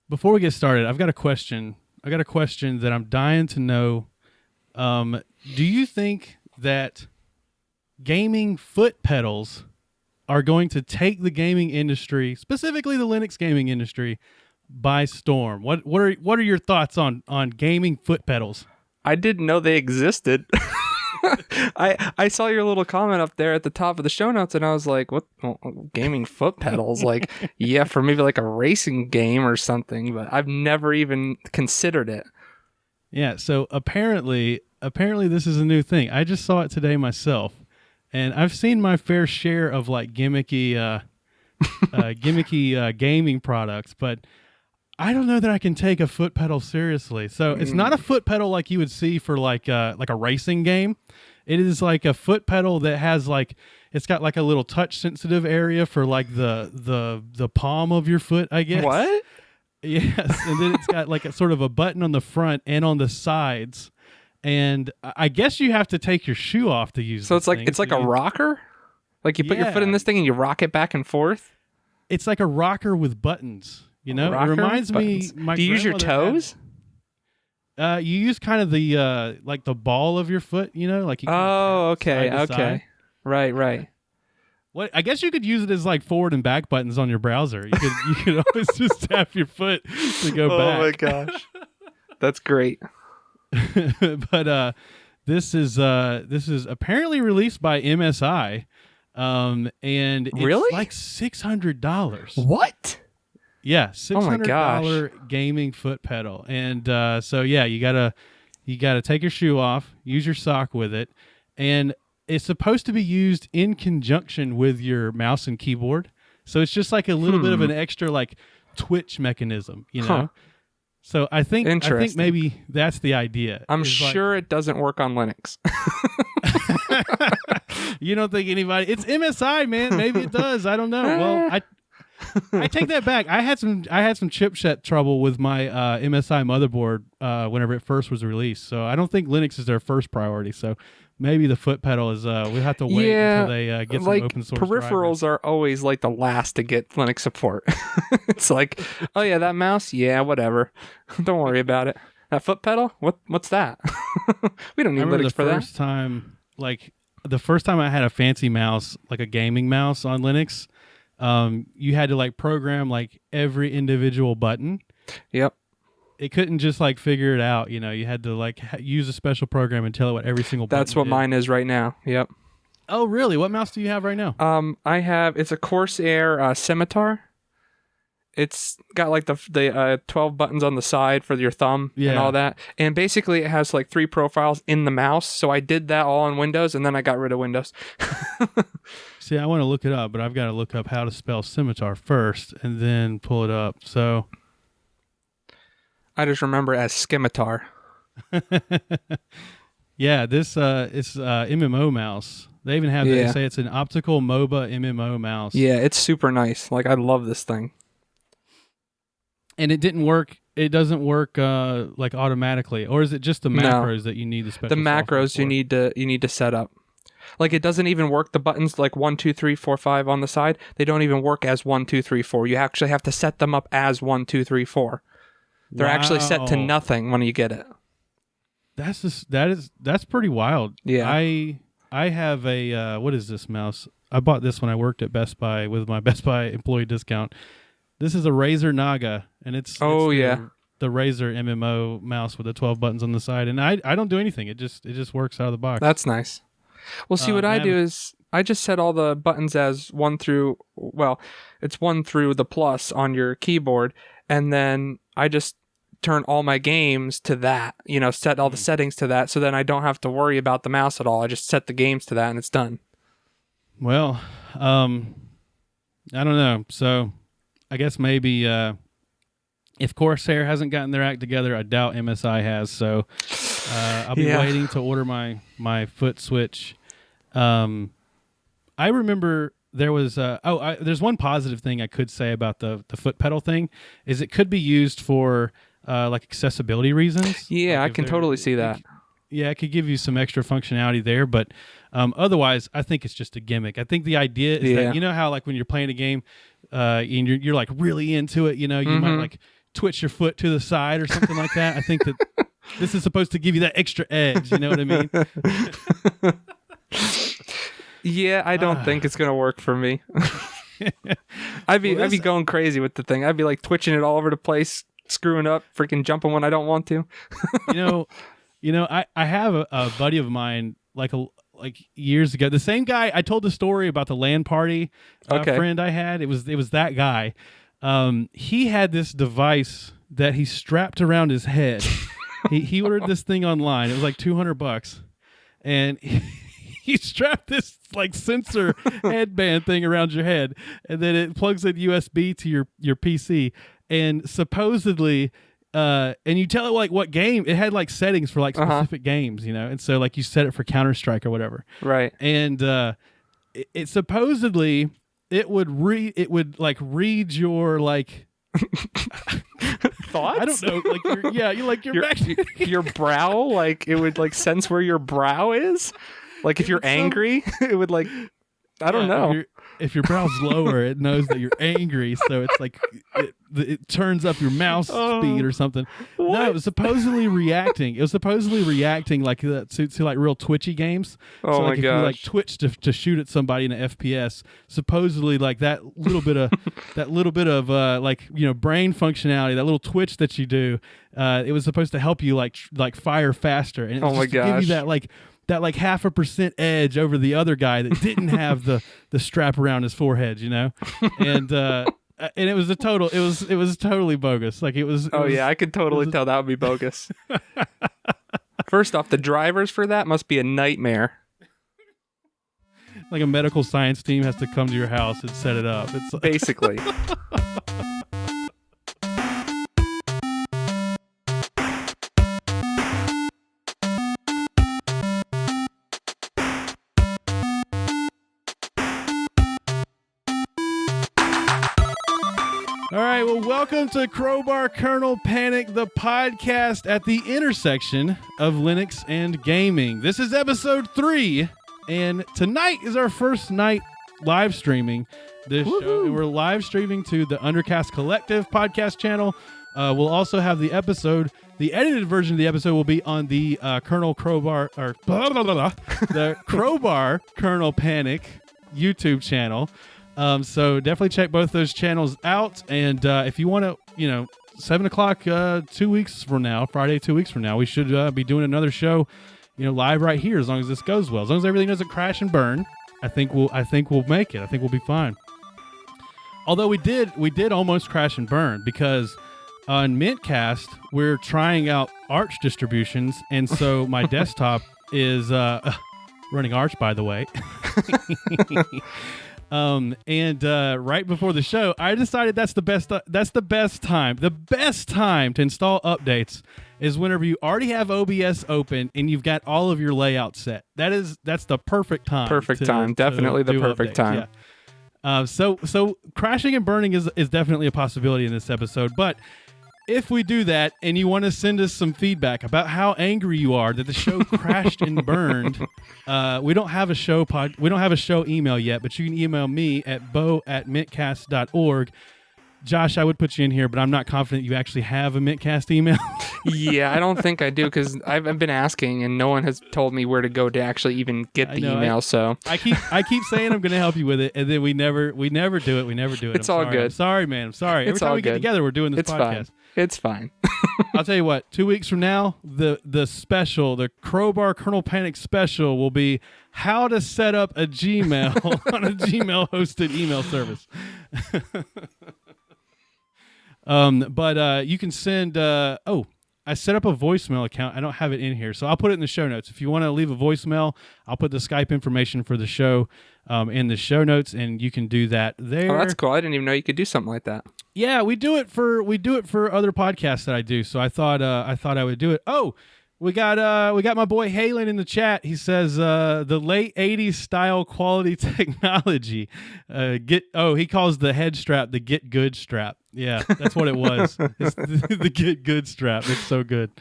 Before we get started, I've got a question. I got a question that I'm dying to know. Do you think that gaming foot pedals are going to take the gaming industry, specifically the Linux gaming industry, by storm? What are your thoughts on gaming foot pedals? I didn't know they existed. I saw your little comment up there at the top of the show notes, and I was like, "What gaming foot pedals? Like, yeah, for maybe like a racing game or something." But I've never even considered it. Yeah. So apparently this is a new thing. I just saw it today myself, and I've seen my fair share of like gimmicky gaming products, but I don't know that I can take a foot pedal seriously. So it's not a foot pedal like you would see for like a racing game. It is like a foot pedal that has like, it's got like a little touch sensitive area for like the palm of your foot, I guess. What? Yes. And then it's got like a sort of a button on the front and on the sides. And I guess you have to take your shoe off to use So this thing. it's like a rocker? Like you put your foot in this thing and you rock it back and forth? It's like a rocker with buttons. You know, Rocker it reminds buttons. me. Do you use your toes? You use kind of the like the ball of your foot. You know, like you. Okay, side to side. right. What I guess you could use it as like forward and back buttons on your browser. You could always just tap your foot to go back. Oh my gosh, that's great. But this is apparently released by MSI, and it's Really? like $600. What? Yeah, $600 gaming foot pedal, and so yeah, you gotta take your shoe off, use your sock with it, and it's supposed to be used in conjunction with your mouse and keyboard. So it's just like a little bit of an extra like twitch mechanism, you know. Huh. So I think maybe that's the idea. I'm sure it doesn't work on Linux. You don't think anybody? It's MSI, man. Maybe it does. I don't know. Well, I take that back. I had some chipset trouble with my MSI motherboard whenever it first was released. So I don't think Linux is their first priority. So maybe the foot pedal is. We have to wait until they get some open source. Peripherals are always like the last to get Linux support. It's like, oh yeah, that mouse, yeah, whatever. Don't worry about it. That foot pedal, what's that? We don't need Linux for that. The first time I had a fancy mouse, like a gaming mouse on Linux. You had to like program like every individual button. Yep. It couldn't just like figure it out. You know, you had to like use a special program and tell it what every single button That's what did. mine is right now. Yep. Oh, really? What mouse do you have right now? It's a Corsair Scimitar. It's got like the 12 buttons on the side for your thumb and all that. And basically it has like 3 profiles in the mouse. So I did that all on Windows and then I got rid of Windows. See, I want to look it up, but I've got to look up how to spell scimitar first and then pull it up. So I just remember it as Scimitar. Yeah, this it's MMO mouse. They even have they say it's an optical MOBA MMO mouse. Yeah, it's super nice. Like I love this thing. And it didn't work. It doesn't work like automatically, or is it just the macros that you need the special? The macros you need to set up. Like it doesn't even work. The buttons like 1, 2, 3, 4, 5 on the side. They don't even work as 1, 2, 3, 4. You actually have to set them up as 1, 2, 3, 4. They're actually set to nothing when you get it. That's pretty wild. Yeah. I have a what is this mouse? I bought this when I worked at Best Buy with my Best Buy employee discount. This is a Razer Naga, and it's the Razer MMO mouse with the 12 buttons on the side, and I don't do anything. It just works out of the box. That's nice. Well, see, what I do is I just set all the buttons as 1 through the plus on your keyboard, and then I just turn all my games to that, set all the settings to that, so then I don't have to worry about the mouse at all. I just set the games to that, and it's done. Well, I don't know. So I guess maybe if Corsair hasn't gotten their act together, I doubt MSI has. So I'll be waiting to order my foot switch. I remember there was there's one positive thing I could say about the foot pedal thing is it could be used for like accessibility reasons. Yeah, like I can totally see that. It could give you some extra functionality there, but otherwise, I think it's just a gimmick. I think the idea is that, you know how like when you're playing a game and you're like really into it, you might like twitch your foot to the side or something like that. I think that this is supposed to give you that extra edge. You know what I mean? Yeah, I don't think it's gonna work for me. I'd be going crazy with the thing. I'd be like twitching it all over the place, screwing up, freaking jumping when I don't want to. I have a buddy of mine like years ago. The same guy I told the story about the LAN party friend I had. It was that guy. He had this device that he strapped around his head. he ordered this thing online. It was like $200, and he strapped this like sensor headband thing around your head, and then it plugs in USB to your PC, and supposedly and you tell it like what game it had, like settings for like specific games, and so like you set it for Counter-Strike or whatever, right? And it supposedly it would read your like thoughts. I don't know, like your brow, like it would like sense where your brow is. Like if you're angry, it would like, I don't know. If your brow's lower, it knows that you're angry, so it's like it turns up your mouse speed or something. What? No, it was supposedly reacting. It was supposedly reacting like to like real twitchy games. Oh so like my if gosh. you like twitch to shoot at somebody in an FPS, supposedly like that little bit of like brain functionality, that little twitch that you do, it was supposed to help you like fire faster, and it was just to give you that like 0.5% edge over the other guy that didn't have the strap around his forehead, and it was it was totally bogus. Like it was. I could totally tell that would be bogus. First off, the drivers for that must be a nightmare. Like a medical science team has to come to your house and set it up. It's basically. All right, well, welcome to Crowbar Kernel Panic, the podcast at the intersection of Linux and gaming. This is episode 3, and tonight is our first night live streaming this show, and we're live streaming to the Undercast Collective podcast channel. We'll also have the edited version of the episode will be on the the Crowbar Kernel Panic YouTube channel. So definitely check both those channels out. And if you want to, 7 o'clock 2 weeks from now, Friday 2 weeks from now, we should be doing another show, live right here. As long as this goes well, as long as everything doesn't crash and burn, I think we'll make it. I think we'll be fine. Although we did almost crash and burn because on Mintcast we're trying out Arch distributions, and so my desktop is running Arch, by the way. And right before the show, I decided that's the best time. The best time to install updates is whenever you already have OBS open and you've got all of your layout set. That's the perfect time. Definitely the perfect updates. time. Yeah. So crashing and burning is definitely a possibility in this episode, but if we do that and you want to send us some feedback about how angry you are that the show crashed and burned, we don't have a show email yet, but you can email me at bo@mintcast.org. Josh, I would put you in here, but I'm not confident you actually have a Mintcast email. Yeah, I don't think I do, because I've been asking and no one has told me where to go to actually even get the email. So I keep saying I'm going to help you with it, and then we never do it. We never do it. It's all good. I'm sorry, man. I'm sorry. Every time we get together, we're doing this podcast. It's fine. I'll tell you what. 2 weeks from now, the special, the Crowbar Kernel Panic special, will be how to set up a Gmail on a Gmail hosted email service. But you can send. I set up a voicemail account. I don't have it in here, so I'll put it in the show notes. If you want to leave a voicemail, I'll put the Skype information for the show in the show notes, and you can do that there. Oh, that's cool. I didn't even know you could do something like that. Yeah, we do it for other podcasts that I do. So I thought I would do it. Oh, we got my boy Halen in the chat. He says the late 80s style quality technology. He calls the head strap the Get Good strap. Yeah, that's what it was. It's the Get Good strap. It's so good.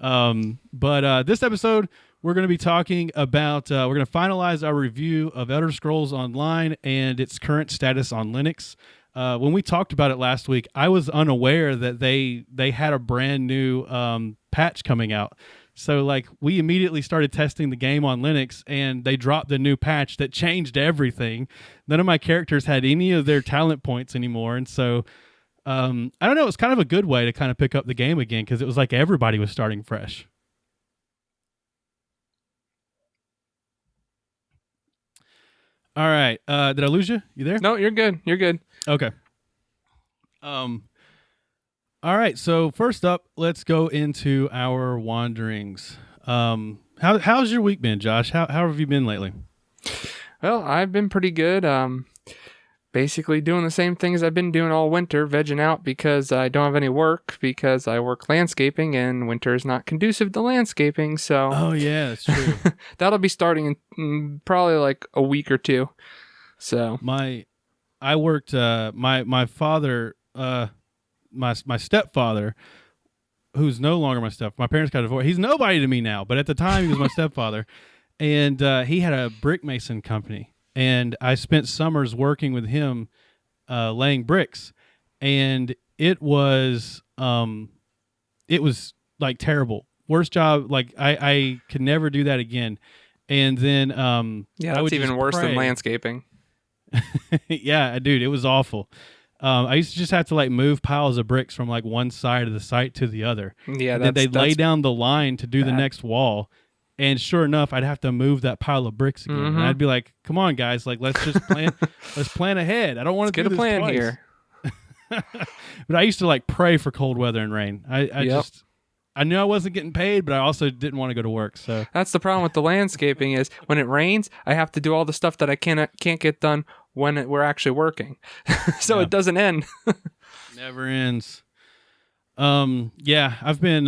But this episode, we're going to be talking about, we're going to finalize our review of Elder Scrolls Online and its current status on Linux. when we talked about it last week, I was unaware that they had a brand new patch coming out. So like we immediately started testing the game on Linux, and they dropped the new patch that changed everything. None of my characters had any of their talent points anymore, and so I don't know. It was kind of a good way to kind of pick up the game again because it was like everybody was starting fresh. All right. Did I lose you? You there? No, you're good. You're good. Okay. All right. So first up, let's go into our wanderings. How's your week been, Josh? How have you been lately? Well, I've been pretty good. Basically doing the same things I've been doing all winter, vegging out because I don't have any work because I work landscaping and winter is not conducive to landscaping. So oh yeah, that's true. That'll be starting in probably like a week or two. So I worked my father my stepfather, who's no longer my stepfather. My parents got divorced. He's nobody to me now, but at the time he was my stepfather, and he had a brick mason company. And I spent summers working with him, laying bricks, and it was like terrible, worst job. Like I could never do that again. And then that's even worse than landscaping. Yeah, dude, it was awful. I used to just have to like move piles of bricks from like one side of the site to the other. Yeah, and then they'd lay down the line to do the next wall. And sure enough, I'd have to move that pile of bricks again. Mm-hmm. And I'd be like, "Come on, guys! Like, let's just plan. Let's plan ahead. I don't want to do get a this plan twice." here." But I used to like pray for cold weather and rain. I knew I wasn't getting paid, but I also didn't want to go to work. So that's the problem with the landscaping is when it rains, I have to do all the stuff that I can't get done when we're actually working. So it doesn't end. Never ends. Yeah, I've been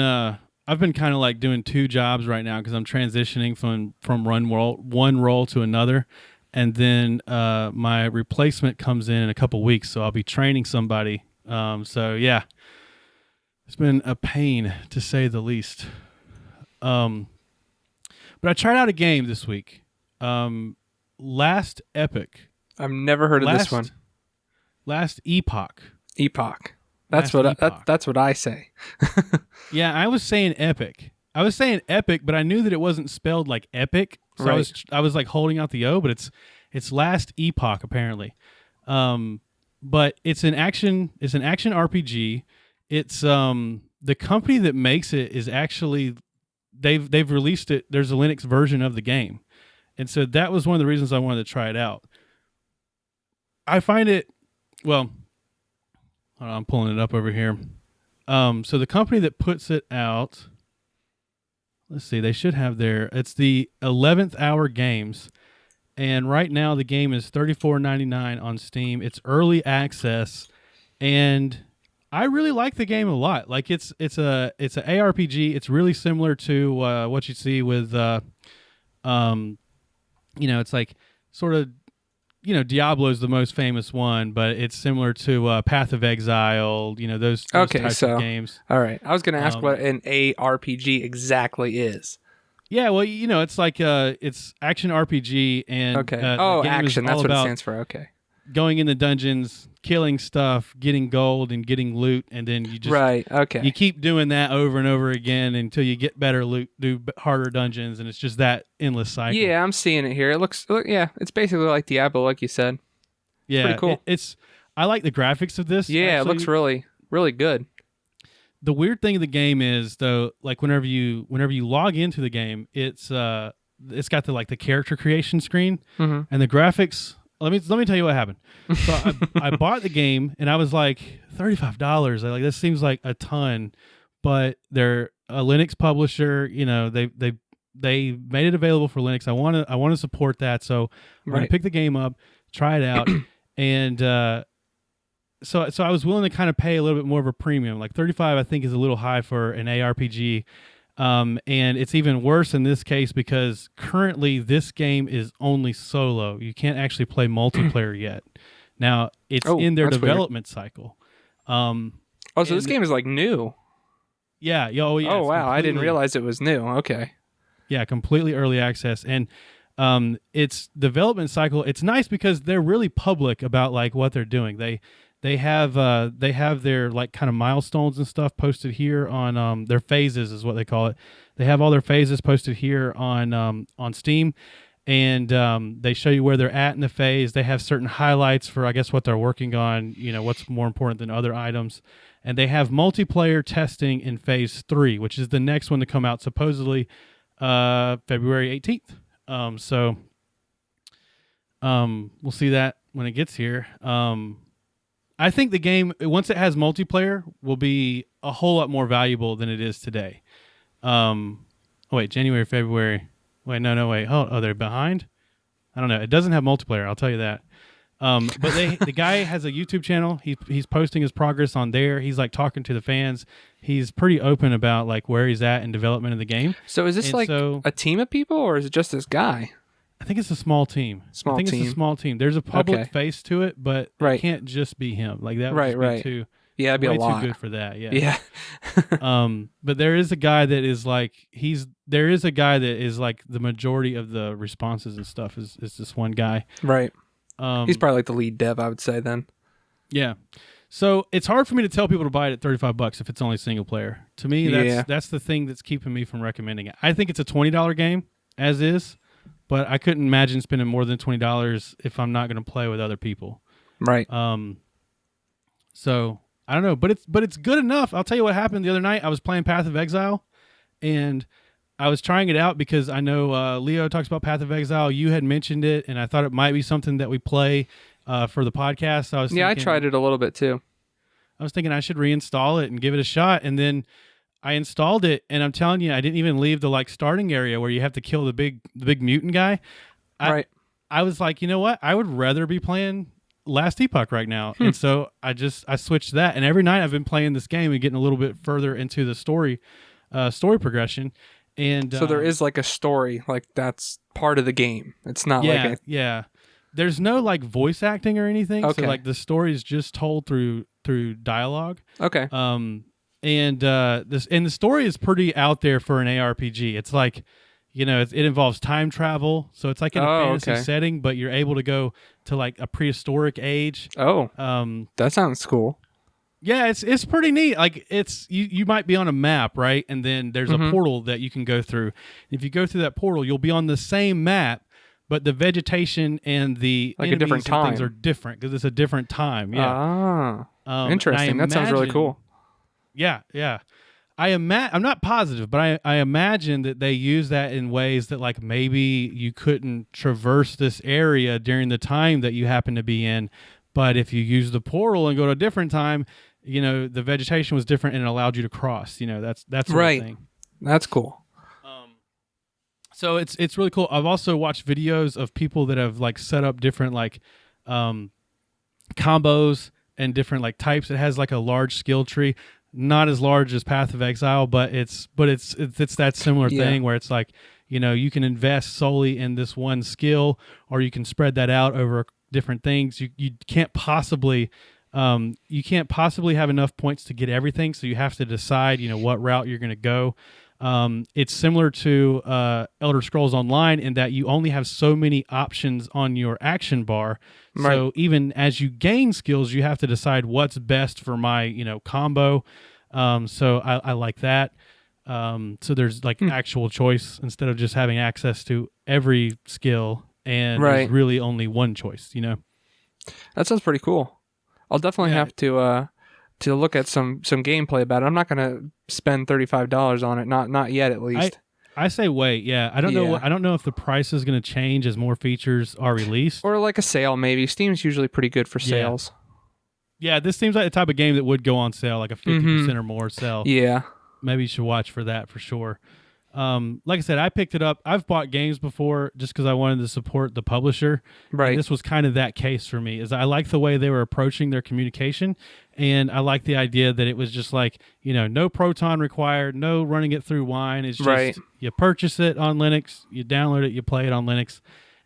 kind of like doing two jobs right now because I'm transitioning from one role to another, and then my replacement comes in a couple weeks, so I'll be training somebody. So yeah, it's been a pain to say the least. But I tried out a game this week. Last Epic. I've never heard of this one. Last Epoch. Epoch. That's what I say. Yeah, I was saying epic. But I knew that it wasn't spelled like epic. So right. I was like holding out the O, but it's Last Epoch apparently. But it's an action RPG. It's the company that makes it is actually they've released it. There's a Linux version of the game. And so that was one of the reasons I wanted to try it out. I find it I'm pulling it up over here. So the company that puts it out, let's see, they should have it's the 11th Hour Games. And right now the game is $34.99 on Steam. It's early access, and I really like the game a lot. Like it's an ARPG. It's really similar to what you see with it's like sort of Diablo's the most famous one, but it's similar to Path of Exile, those types of games. All right. I was going to ask what an ARPG exactly is. Yeah, well, it's like it's action RPG, and okay. Action, that's what it stands for. Okay. Going in the dungeons, killing stuff, getting gold, and getting loot, and then you just you keep doing that over and over again until you get better loot, do harder dungeons, and it's just that endless cycle. Yeah, I'm seeing it here. It's basically like Diablo, like you said. Yeah, pretty cool. I like the graphics of this. Yeah, actually. It looks really, really good. The weird thing of the game is though, like whenever you log into the game, it's got the character creation screen, mm-hmm. and the graphics. Let me tell you what happened. So I bought the game and I was like $35. Like this seems like a ton, but they're a Linux publisher. They made it available for Linux. I want to support that, so I'm gonna pick the game up, try it out, and so I was willing to kind of pay a little bit more of a premium. Like $35, I think, is a little high for an ARPG. And it's even worse in this case because currently this game is only solo. You can't actually play multiplayer yet. Now it's in their development cycle. So this game is like new. Yeah. Oh wow. I didn't realize it was new. Okay. Yeah. Completely early access. And, its development cycle, it's nice because they're really public about like what they're doing. They have their like kind of milestones and stuff posted here on their phases is what they call it. They have all their phases posted here on Steam, and they show you where they're at in the phase. They have certain highlights for I guess what they're working on. You know what's more important than other items, and they have multiplayer testing in phase 3, which is the next one to come out supposedly February 18th. So we'll see that when it gets here. I think the game, once it has multiplayer, will be a whole lot more valuable than it is today. Wait, January, February. Wait, no, wait. Oh, they're behind? I don't know. It doesn't have multiplayer, I'll tell you that. But the guy has a YouTube channel. He's posting his progress on there. He's like talking to the fans. He's pretty open about like where he's at in development of the game. So is this a team of people, or is it just this guy? I think it's a small team. It's a small team. There's a public face to it, but it can't just be him. Like that would just be too. Yeah, it'd be a lot. Too good for that. Yeah. Yeah. But there is a guy that is like the majority of the responses and stuff is this one guy. Right. He's probably like the lead dev, I would say then. Yeah. So it's hard for me to tell people to buy it at $35 if it's only single player. To me, that's the thing that's keeping me from recommending it. I think it's a $20 game as is. But I couldn't imagine spending more than $20 if I'm not going to play with other people. Right. So I don't know, but it's good enough. I'll tell you what happened the other night. I was playing Path of Exile, and I was trying it out because I know Leo talks about Path of Exile. You had mentioned it, and I thought it might be something that we play for the podcast. I tried it a little bit too. I was thinking I should reinstall it and give it a shot, and then I installed it, and I'm telling you, I didn't even leave the like starting area where you have to kill the big mutant guy. Right. I was like, you know what? I would rather be playing Last Epoch right now, and so I switched that. And every night I've been playing this game and getting a little bit further into the story progression. And so there is like a story, like that's part of the game. It's not yeah. There's no like voice acting or anything. Okay. So like the story is just told through dialogue. Okay. And the story is pretty out there for an ARPG. It's like, you know, it involves time travel, so it's like in a fantasy setting, but you're able to go to like a prehistoric age. Oh, that sounds cool. Yeah, it's pretty neat. Like you might be on a map, right? And then there's a portal that you can go through. If you go through that portal, you'll be on the same map, but the vegetation and the like a different time things are different because it's a different time. Yeah. Interesting. That sounds really cool. Yeah. I'm not positive, but I imagine that they use that in ways that like maybe you couldn't traverse this area during the time that you happen to be in, but if you use the portal and go to a different time, you know, the vegetation was different and it allowed you to cross. You know, that's right. Thing. That's cool. So it's really cool. I've also watched videos of people that have like set up different like combos and different like types. It has like a large skill tree. Not as large as Path of Exile, but it's that similar thing where it's like, you know, you can invest solely in this one skill, or you can spread that out over different things. You can't possibly have enough points to get everything, so you have to decide, you know, what route you're going to go. It's similar to Elder Scrolls Online in that you only have so many options on your action bar. Right. So even as you gain skills, you have to decide what's best for my, you know, combo. So I like that. So there's like actual choice instead of just having access to every skill, and there's really only one choice, you know? That sounds pretty cool. I'll definitely have to look at some gameplay about it. I'm not going to spend $35 on it. Not yet, at least. I say wait. Yeah. I don't know. I don't know if the price is going to change as more features are released, or like a sale. Maybe Steam's usually pretty good for sales. Yeah. This seems like the type of game that would go on sale, like a 50% or more sale. Yeah. Maybe you should watch for that for sure. Like I said, I picked it up. I've bought games before just because I wanted to support the publisher. Right. And this was kind of that case for me. Is I like the way they were approaching their communication, and I like the idea that it was just like, you know, no Proton required, no running it through Wine. It's just you purchase it on Linux, you download it, you play it on Linux,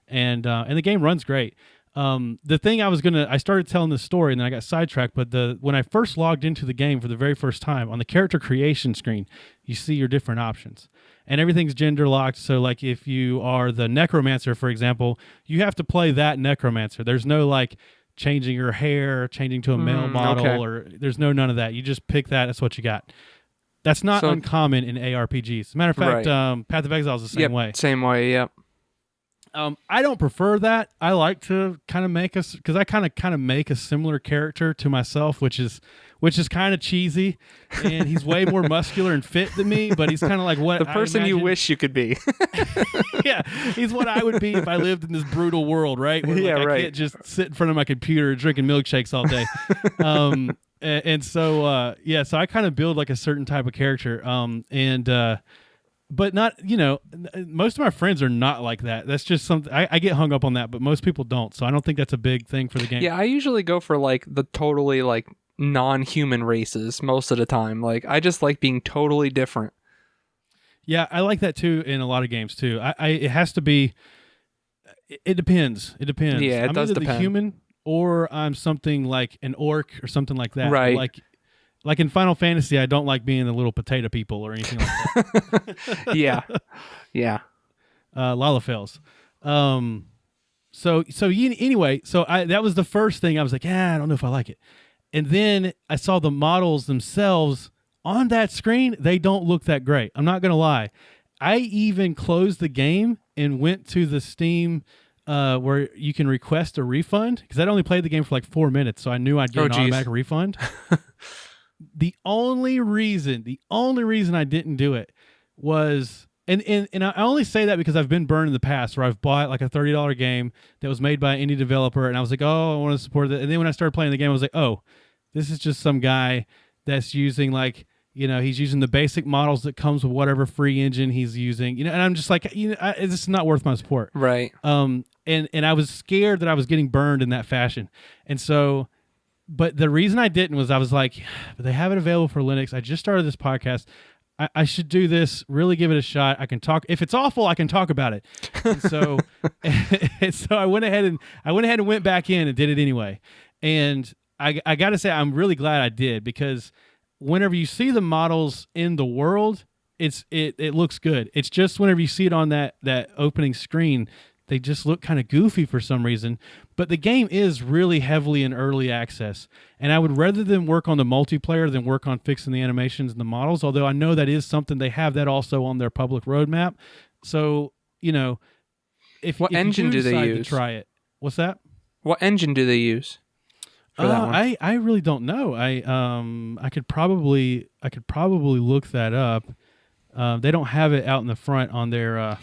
and the game runs great. The thing I started telling this story and then I got sidetracked, but when I first logged into the game for the very first time, on the character creation screen, you see your different options. And everything's gender locked. So like if you are the necromancer, for example, you have to play that necromancer. There's no like changing her hair, changing to a male model, okay. or there's none of that. You just pick that. That's what you got. That's not uncommon in ARPGs. As a matter of fact, Path of Exile is the same way. Same way, yep. I don't prefer that. I like to kind of make us, because I kind of make a similar character to myself, which is kind of cheesy, and he's way more muscular and fit than me, but he's kind of like what the person you wish you could be. Yeah, he's what I would be if I lived in this brutal world, right? Where, I can't just sit in front of my computer drinking milkshakes all day. And so so I kind of build like a certain type of character, but not, most of my friends are not like that. That's just something I get hung up on that, but most people don't. So I don't think that's a big thing for the game. Yeah, I usually go for like the totally like non-human races most of the time. Like I just like being totally different. Yeah, I like that too in a lot of games too. It has to be. It depends. Yeah, it does depend. The human, or I'm something like an orc or something like that. Right. Like in Final Fantasy, I don't like being the little potato people or anything like that. Yeah. Lalafels. Anyway, that was the first thing I was like, I don't know if I like it. And then I saw the models themselves on that screen. They don't look that great. I'm not going to lie. I even closed the game and went to the Steam where you can request a refund, because I'd only played the game for like 4 minutes, so I knew I'd get an automatic refund. The only reason I didn't do it was, and I only say that because I've been burned in the past, where I've bought like a $30 game that was made by an indie developer, and I was like, oh, I want to support it. And then when I started playing the game, I was like, oh, this is just some guy that's using he's using the basic models that comes with whatever free engine he's using, and I'm just like, this is not worth my support. Right. And I was scared that I was getting burned in that fashion. And so, but the reason I didn't was I was like, they have it available for Linux. I just started this podcast. I should do this, really give it a shot. I can talk. If it's awful, I can talk about it. And so, I went ahead and went back in and did it anyway. And I got to say, I'm really glad I did, because whenever you see the models in the world, it looks good. It's just whenever you see it on that opening screen, they just look kind of goofy for some reason. But the game is really heavily in early access, and I would rather them work on the multiplayer than work on fixing the animations and the models, although I know that is something they have that also on their public roadmap. So, what engine do they use? To try it. What's that? What engine do they use for that one? I really don't know. I could probably look that up. They don't have it out in the front on their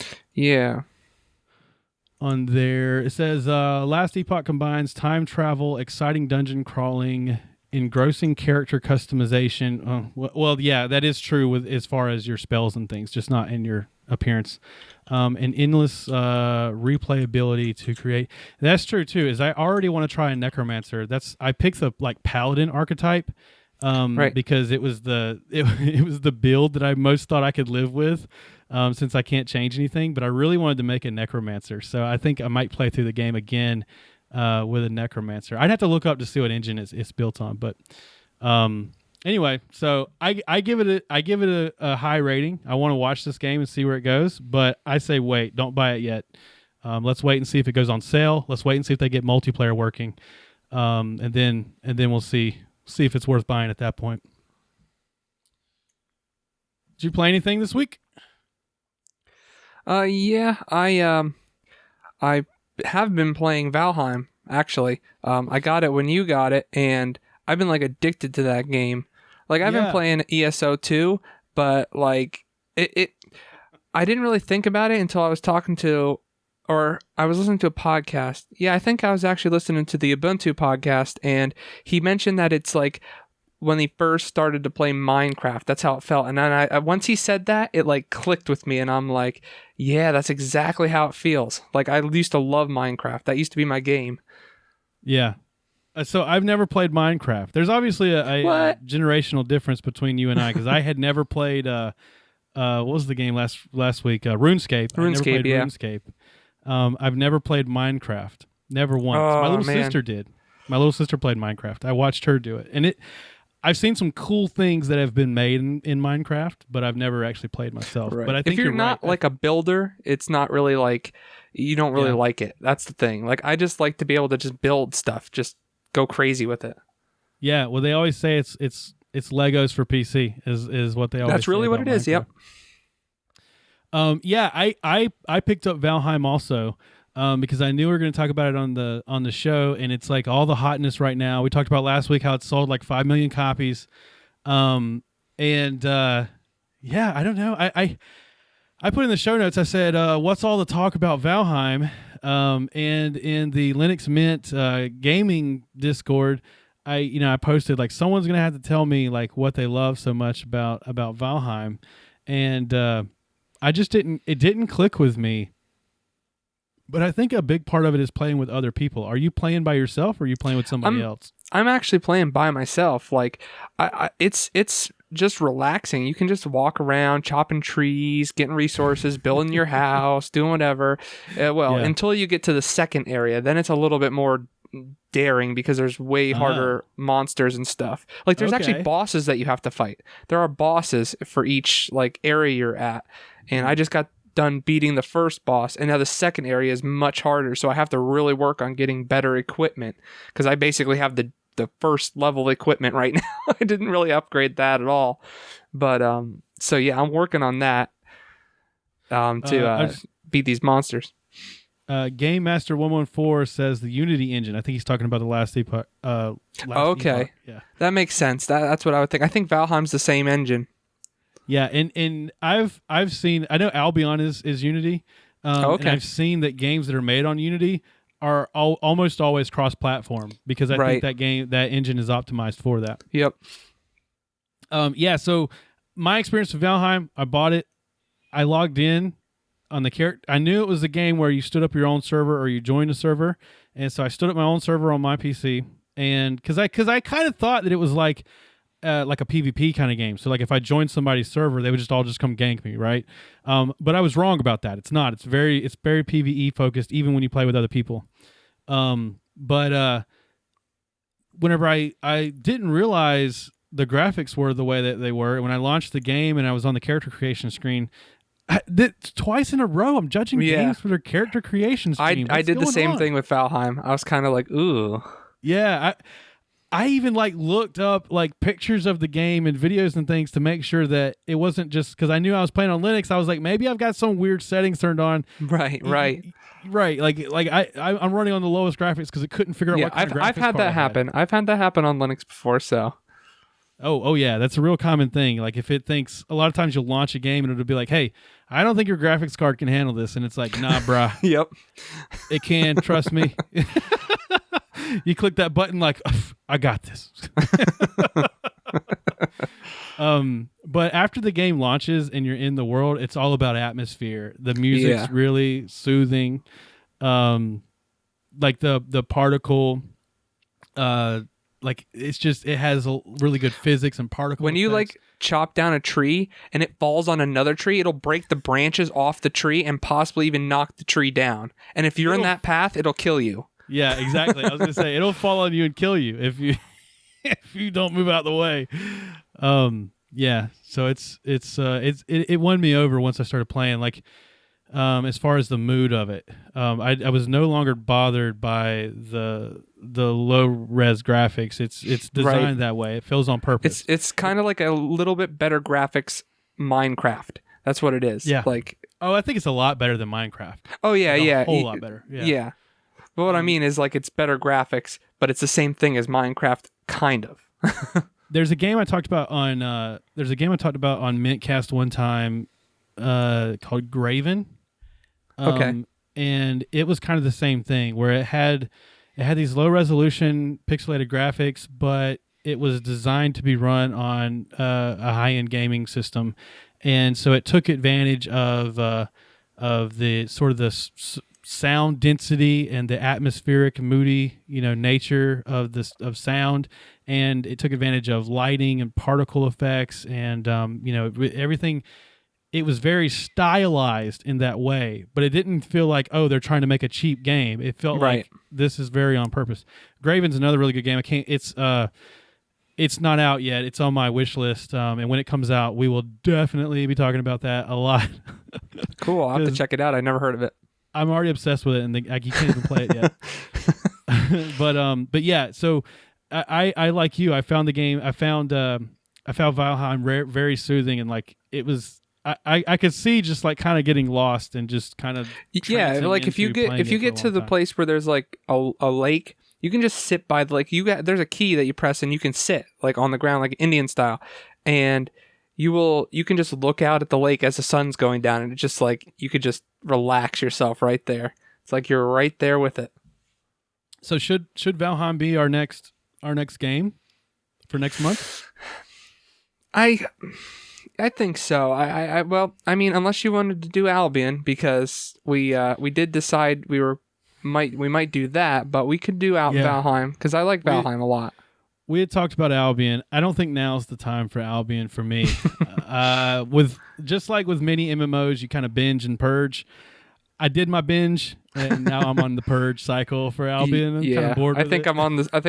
On there, it says, Last Epoch combines time travel, exciting dungeon crawling, engrossing character customization. Well, yeah, that is true with as far as your spells and things, just not in your appearance. And endless replayability to create. That's true too. Is I already want to try a necromancer. I picked the paladin archetype. Right. Because it was it was the build that I most thought I could live with, since I can't change anything. But I really wanted to make a necromancer, so I think I might play through the game again with a necromancer. I'd have to look up to see what engine it's built on. But anyway, so I give it a high rating. I want to watch this game and see where it goes, but I say wait, don't buy it yet. Let's wait and see if it goes on sale. Let's wait and see if they get multiplayer working, and then we'll see if it's worth buying at that point. Did you play anything this week? Yeah, I have been playing Valheim, actually. I got it when you got it, and I've been addicted to that game. I've been playing ESO 2, but it I didn't really think about it until I was talking to, or I was listening to a podcast. Yeah, I think I was actually listening to the Ubuntu podcast, and he mentioned that it's when he first started to play Minecraft, that's how it felt. And then I once he said that, it clicked with me, and I'm like, yeah, that's exactly how it feels. I used to love Minecraft. That used to be my game. Yeah. So I've never played Minecraft. There's obviously a generational difference between you and I, because I had never played what was the game last week? RuneScape. I never played RuneScape. I've never played Minecraft. Never once. My little sister did. My little sister played Minecraft. I watched her do it. And I've seen some cool things that have been made in Minecraft, but I've never actually played myself. Right. But I think if you're not right. a builder, it's not really you don't really like it. That's the thing. I just like to be able to just build stuff, just go crazy with it. Yeah, well, they always say it's Legos for PC is what they always. That's really say what about it is. Minecraft. Yep. Yeah, I picked up Valheim also because I knew we were going to talk about it on the show, and it's like all the hotness right now. We talked about last week how it sold like 5 million copies, yeah, I don't know. I put in the show notes. I said, "What's all the talk about Valheim?" And in the Linux Mint gaming Discord, I posted like someone's gonna have to tell me like what they love so much about Valheim, and I just didn't. It didn't click with me. But I think a big part of it is playing with other people. Are you playing by yourself, or are you playing with somebody else? I'm actually playing by myself. Like, it's just relaxing. You can just walk around, chopping trees, getting resources, building your house, doing whatever. Until you get to the second area, then it's a little bit more daring because there's way harder monsters and stuff. Like, there's actually bosses that you have to fight. There are bosses for each like area you're at, and I just got done beating the first boss, and now the second area is much harder, so I have to really work on getting better equipment because I basically have the first level equipment right now. I didn't really upgrade that at all, but so yeah, I'm working on that to beat these monsters. Game Master 114 says the Unity engine. I think he's talking about the last epoch. Okay, yeah, that makes sense. That's what I would think. I think Valheim's the same engine. Yeah, and I've seen. I know Albion is Unity. And I've seen that games that are made on Unity are almost always cross-platform because I think that engine is optimized for that. Yep. Yeah. So my experience with Valheim, I bought it. I logged in on the character. I knew it was a game where you stood up your own server or you joined a server, and so I stood up my own server on my PC, and because I kind of thought that it was like a PvP kind of game. So like if I joined somebody's server, they would just all come gank me, right? But I was wrong about that. It's not. It's very PvE focused, even when you play with other people. But whenever I didn't realize the graphics were the way that they were, when I launched the game and I was on the character creation screen, twice in a row I'm judging games for their character creation screen. I did the same thing with Valheim. I was kind of like, ooh. Yeah, I even like looked up like pictures of the game and videos and things to make sure that it wasn't just because I knew I was playing on Linux. I was like, maybe I've got some weird settings turned on. Right. Like I'm running on the lowest graphics because it couldn't figure out what kind of graphics I've had that happen. I've had that happen on Linux before. So. Oh yeah, that's a real common thing. Like if it thinks a lot of times you'll launch a game and it'll be like, hey, I don't think your graphics card can handle this, and it's like, nah, bruh. Yep. It can. Trust me. You click that button like, I got this. But after the game launches and you're in the world, it's all about atmosphere. The music's really soothing. Like the particle, like it has a really good physics and particle when effects. You like chop down a tree and it falls on another tree, it'll break the branches off the tree and possibly even knock the tree down. And if you're in that path, it'll kill you. Yeah, exactly. I was gonna say it'll fall on you and kill you if you don't move out the way. Yeah. So it won me over once I started playing. Like, as far as the mood of it, I was no longer bothered by the low res graphics. It's designed that way. It feels on purpose. It's kind of like a little bit better graphics Minecraft. That's what it is. Yeah. Like, I think it's a lot better than Minecraft. Oh yeah, a whole lot better. Yeah. But what I mean is like it's better graphics, but it's the same thing as Minecraft, kind of. There's a game I talked about on Mintcast one time called Graven. Okay. And it was kind of the same thing where it had these low resolution pixelated graphics, but it was designed to be run on a high end gaming system, and so it took advantage of the sort of the sound density and the atmospheric, moody, nature of sound, and it took advantage of lighting and particle effects, and everything. It was very stylized in that way, but it didn't feel like, oh, they're trying to make a cheap game. It felt like this is very on purpose. Graven's another really good game. It's not out yet. It's on my wish list, and when it comes out, we will definitely be talking about that a lot. Cool. I'll have to check it out. I never heard of it. I'm already obsessed with it, and like you can't even play it yet. but yeah. So I like you. I found the game. I found Valheim very soothing, and like it was. I could see just like kind of getting lost and just kind of like if you get to the place where there's like a lake, you can just sit by the lake. There's a key that you press and you can sit like on the ground like Indian style, and you can just look out at the lake as the sun's going down, and it's just like you could just relax yourself right there. It's like you're right there with it. So should Valheim be our next game for next month? I think so. Well, I mean, unless you wanted to do Albion, because we did decide we might do that, but we could do Valheim because I like Valheim a lot. We had talked about Albion. I don't think now's the time for Albion for me. With just like with many MMOs, you kind of binge and purge. I did my binge, and now I'm on the purge cycle for Albion. I'm kind of bored with it. I think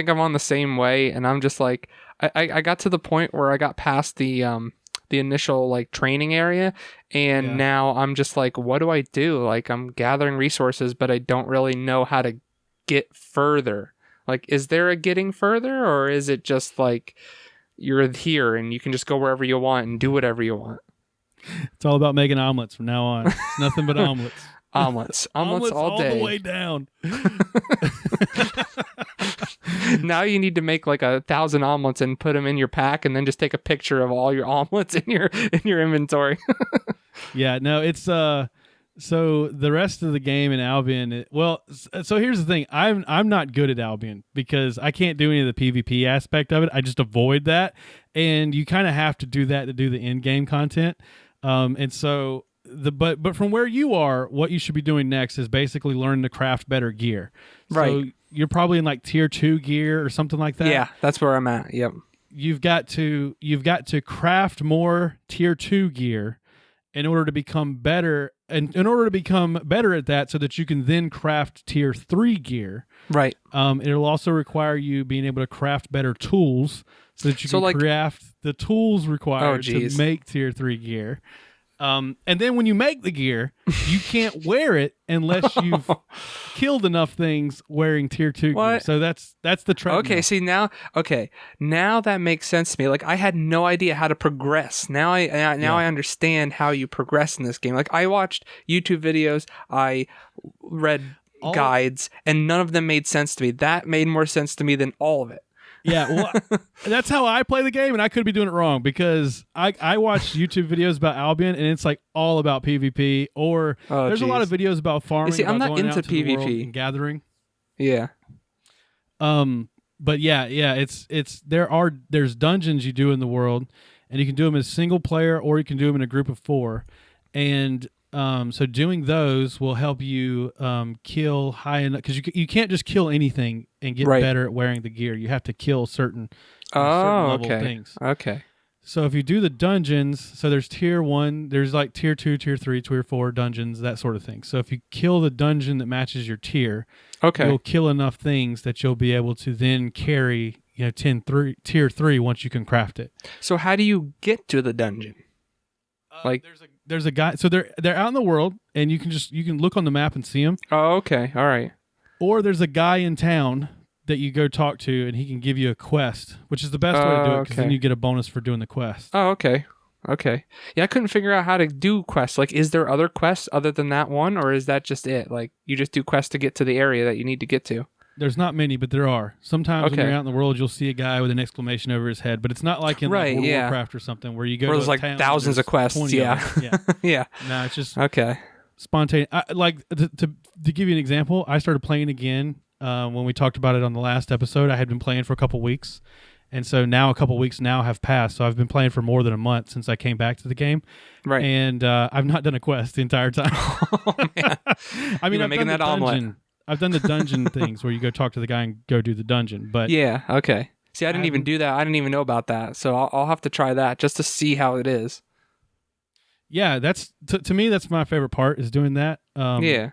I'm on the same way, and I'm just like I got to the point where I got past the initial like training area, and now I'm just like, what do I do? Like I'm gathering resources, but I don't really know how to get further. Like, is there a getting further, or is it just like you're here and you can just go wherever you want and do whatever you want? It's all about making omelets from now on. It's nothing but omelets. Omelets all day, all the way down. Now you need to make like 1,000 omelets and put them in your pack, and then just take a picture of all your omelets in your inventory. Yeah, no, it's so the rest of the game in Albion. So here's the thing: I'm not good at Albion because I can't do any of the PvP aspect of it. I just avoid that, and you kind of have to do that to do the in-game content. And so but from where you are, what you should be doing next is basically learning to craft better gear. Right. So you're probably in like tier 2 gear or something like that. Yeah, that's where I'm at. Yep. You've got to craft more tier 2 gear in order to become better, and in order to become better at that, so that you can then craft tier 3 gear. Right. It'll also require you being able to craft better tools so that you can craft the tools required to make tier 3 gear. And then when you make the gear, you can't wear it unless you've killed enough things wearing tier 2 gear. So that's the treadmill. Okay, now that makes sense to me. Like I had no idea how to progress. Now I understand how you progress in this game. Like I watched YouTube videos, I read guides, and none of them made sense to me. That made more sense to me than all of it. Yeah, well, that's how I play the game, and I could be doing it wrong because I watch YouTube videos about Albion, and it's like all about PvP. Or there's a lot of videos about farming. I'm not into PvP and gathering. Yeah. But there's dungeons you do in the world, and you can do them as single player, or you can do them in a group of 4, and so doing those will help you kill high enough, because you can't just kill anything and get better at wearing the gear. You have to kill certain level things. Okay. So if you do the dungeons, so there's tier 1, there's like tier 2, tier 3, tier 4 dungeons, that sort of thing. So if you kill the dungeon that matches your tier, you'll kill enough things that you'll be able to then carry tier 3 once you can craft it. So how do you get to the dungeon? There's a guy, so they're out in the world, and you can look on the map and see them. Oh, okay, all right. Or there's a guy in town that you go talk to, and he can give you a quest, which is the best way to do it, because then you get a bonus for doing the quest. Oh, okay. Yeah, I couldn't figure out how to do quests. Like, is there other quests other than that one, or is that just it? Like, you just do quests to get to the area that you need to get to? There's not many, but there are. Sometimes when you're out in the world, you'll see a guy with an exclamation over his head, but it's not like in like World of Warcraft or something where you go to there's like thousands of quests. Yeah. Yeah. No, it's just spontaneous. To give you an example, I started playing again when we talked about it on the last episode. I had been playing for a couple weeks, and so now a couple weeks now have passed. So I've been playing for more than a month since I came back to the game. Right. And I've not done a quest the entire time. Oh, man. I mean, I'm making that omelet. I've done the dungeon things where you go talk to the guy and go do the dungeon, but yeah, okay. See, I didn't even do that. I didn't even know about that, so I'll have to try that just to see how it is. Yeah, that's to me that's my favorite part, is doing that. Yeah,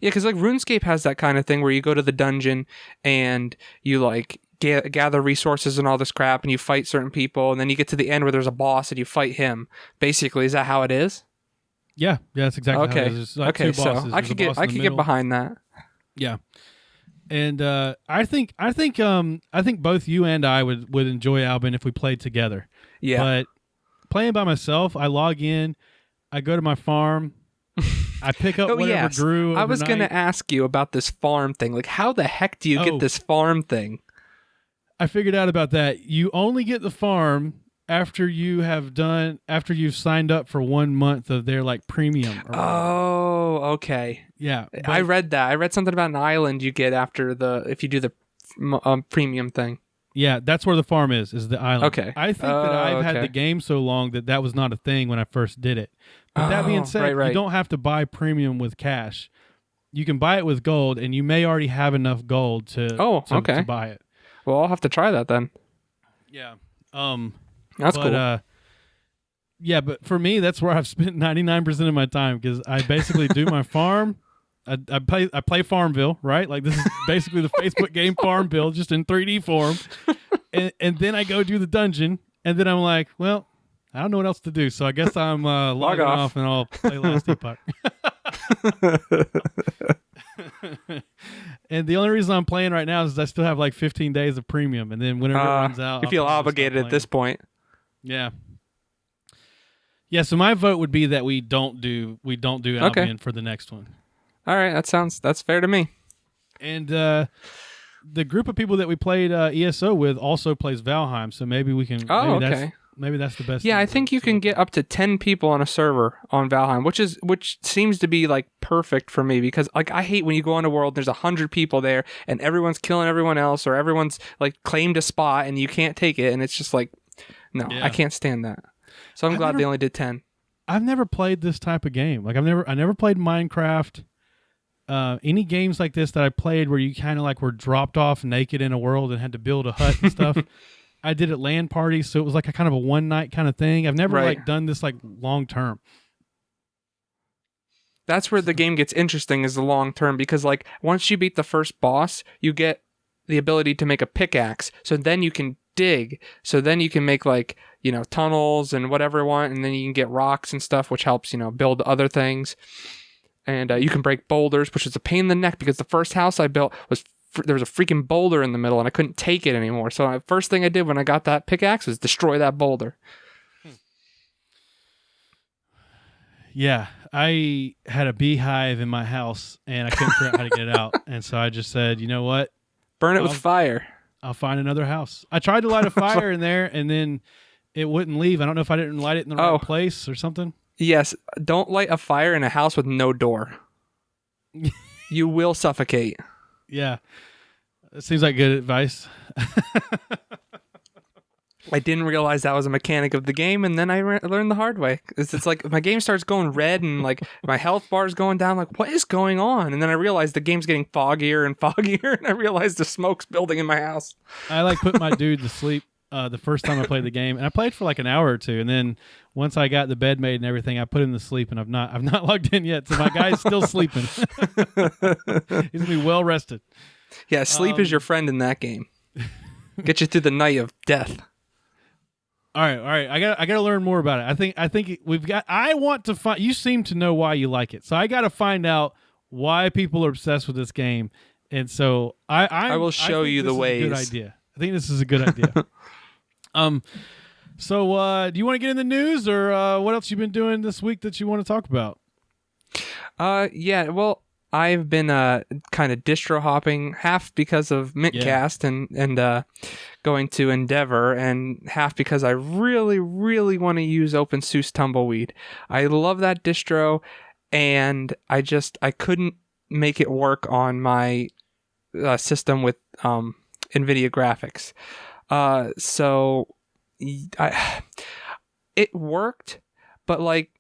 because like RuneScape has that kind of thing where you go to the dungeon and you like gather resources and all this crap, and you fight certain people, and then you get to the end where there's a boss and you fight him. Basically, is that how it is? Yeah, that's exactly how it Okay. is. It's like two So bosses. I There's a could get boss in the get middle. behind that. Yeah. And I think both you and I would enjoy Albin if we played together. Yeah. But playing by myself, I log in, I go to my farm, I pick up whatever grew overnight. I was going to ask you about this farm thing. Like, how the heck do you get this farm thing? I figured out about that. You only get the farm after you've signed up for 1 month of their like premium. Oh, okay. Yeah, I read that. I read something about an island you get if you do the premium thing. Yeah, that's where the farm is the island. Okay. I think that I've had the game so long that was not a thing when I first did it. But that being said, you don't have to buy premium with cash. You can buy it with gold, and you may already have enough gold to buy it. Well, I'll have to try that then. Yeah. That's cool. Yeah, but for me, that's where I've spent 99% of my time because I basically do my farm. I play Farmville, right? Like this is basically the Facebook game Farmville, just in 3D form. And then I go do the dungeon, and then I'm like, well, I don't know what else to do, so I guess I'm logging off and I'll play Last Epoch. And the only reason I'm playing right now is I still have like 15 days of premium, and then whenever it runs out, you feel obligated at this point. Yeah. Yeah, so my vote would be that we don't do Albion for the next one. All right, that's fair to me. And the group of people that we played ESO with also plays Valheim, so maybe we can. Maybe that's the best. Yeah, I think you can get up to 10 people on a server on Valheim, which seems to be like perfect for me because like I hate when you go on a world, there's 100 people there and everyone's killing everyone else or everyone's like claimed a spot and you can't take it and it's just like, no, I can't stand that. So I'm glad they only did 10. I've never played this type of game. Like I never played Minecraft. Any games like this that I played where you kind of like were dropped off naked in a world and had to build a hut and stuff. I did at LAN parties, so it was like a kind of a one night kind of thing. I've never like done this like long term. That's where the game gets interesting is the long term because like once you beat the first boss, you get the ability to make a pickaxe. So then you can dig. So then you can make like, tunnels and whatever you want, and then you can get rocks and stuff, which helps, build other things. And you can break boulders, which is a pain in the neck because the first house I built there was a freaking boulder in the middle and I couldn't take it anymore. So the first thing I did when I got that pickaxe was destroy that boulder. Yeah, I had a beehive in my house and I couldn't figure out how to get it out. And so I just said, you know what? Burn it with fire. I'll find another house. I tried to light a fire in there and then it wouldn't leave. I don't know if I didn't light it in the right place or something. Yes, don't light a fire in a house with no door. You will suffocate. Yeah. It seems like good advice. I didn't realize that was a mechanic of the game, and then I learned the hard way. It's like my game starts going red, and like my health bar is going down. Like, what is going on? And then I realized the game's getting foggier and foggier, and I realized the smoke's building in my house. I like put my dude to sleep the first time I played the game, and I played for like an hour or two, and then once I got the bed made and everything, I put him to sleep, and I've not logged in yet, so my guy's still sleeping. He's gonna be well rested. Yeah, sleep is your friend in that game. Get you through the night of death. All right. I gotta learn more about it. I think we've got. I want to find. You seem to know why you like it, so I got to find out why people are obsessed with this game. And so I will show you the ways. Good idea. I think this is a good idea. So do you want to get in the news, or what else you've been doing this week that you want to talk about? Yeah. Well, I've been kind of distro hopping, half because of Mintcast and going to Endeavor, and half because I really, really want to use OpenSUSE Tumbleweed. I love that distro, and I couldn't make it work on my system with NVIDIA graphics. So it worked, but like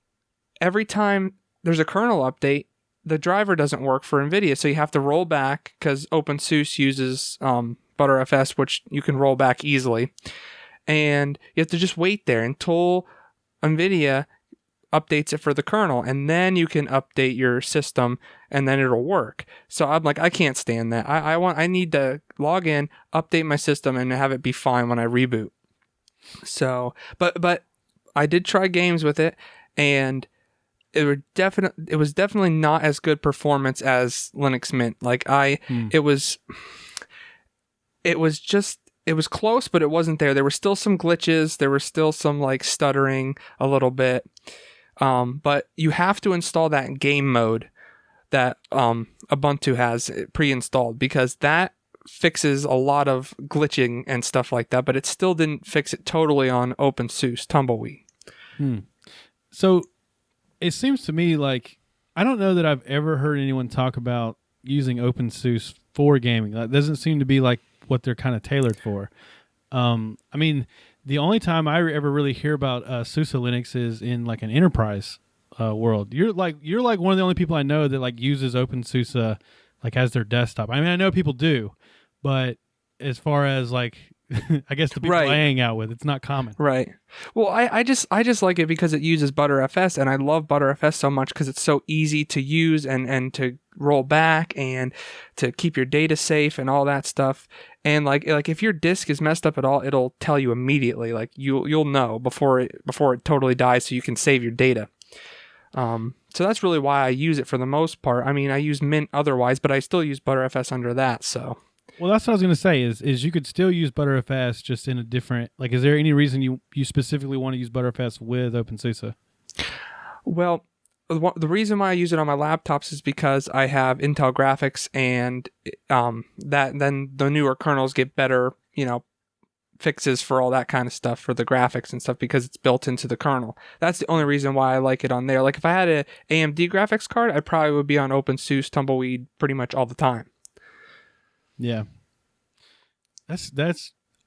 every time there's a kernel update, the driver doesn't work for NVIDIA, so you have to roll back because OpenSUSE uses ButterFS, which you can roll back easily. And you have to just wait there until NVIDIA updates it for the kernel, and then you can update your system, and then it'll work. So I'm like, I can't stand that. I need to log in, update my system, and have it be fine when I reboot. So, but I did try games with it, and it was definitely not as good performance as Linux Mint. Like it was close, but it wasn't there. There were still some glitches. There were still some like stuttering a little bit. But you have to install that game mode that Ubuntu has pre-installed, because that fixes a lot of glitching and stuff like that, but it still didn't fix it totally on OpenSUSE Tumbleweed. So it seems to me like, I don't know that I've ever heard anyone talk about using OpenSUSE for gaming. That doesn't seem to be like what they're kind of tailored for. I mean, the only time I ever really hear about SUSE Linux is in like an enterprise world. You're like one of the only people I know that like uses OpenSUSE like as their desktop. I mean, I know people do, but as far as like I guess the people I hang out with, it's not common. Right. Well, I just like it because it uses ButterFS, and I love ButterFS so much because it's so easy to use and to roll back and to keep your data safe and all that stuff. And like if your disk is messed up at all, it'll tell you immediately. Like you'll know before it totally dies, so you can save your data. So that's really why I use it for the most part. I mean, I use Mint otherwise, but I still use ButterFS under that. So. Well, that's what I was going to say is you could still use ButterFS just in a different, like, is there any reason you specifically want to use ButterFS with OpenSUSE? Well, the reason why I use it on my laptops is because I have Intel graphics, and that then the newer kernels get better, fixes for all that kind of stuff for the graphics and stuff, because it's built into the kernel. That's the only reason why I like it on there. Like if I had a AMD graphics card, I probably would be on OpenSUSE Tumbleweed pretty much all the time. Yeah.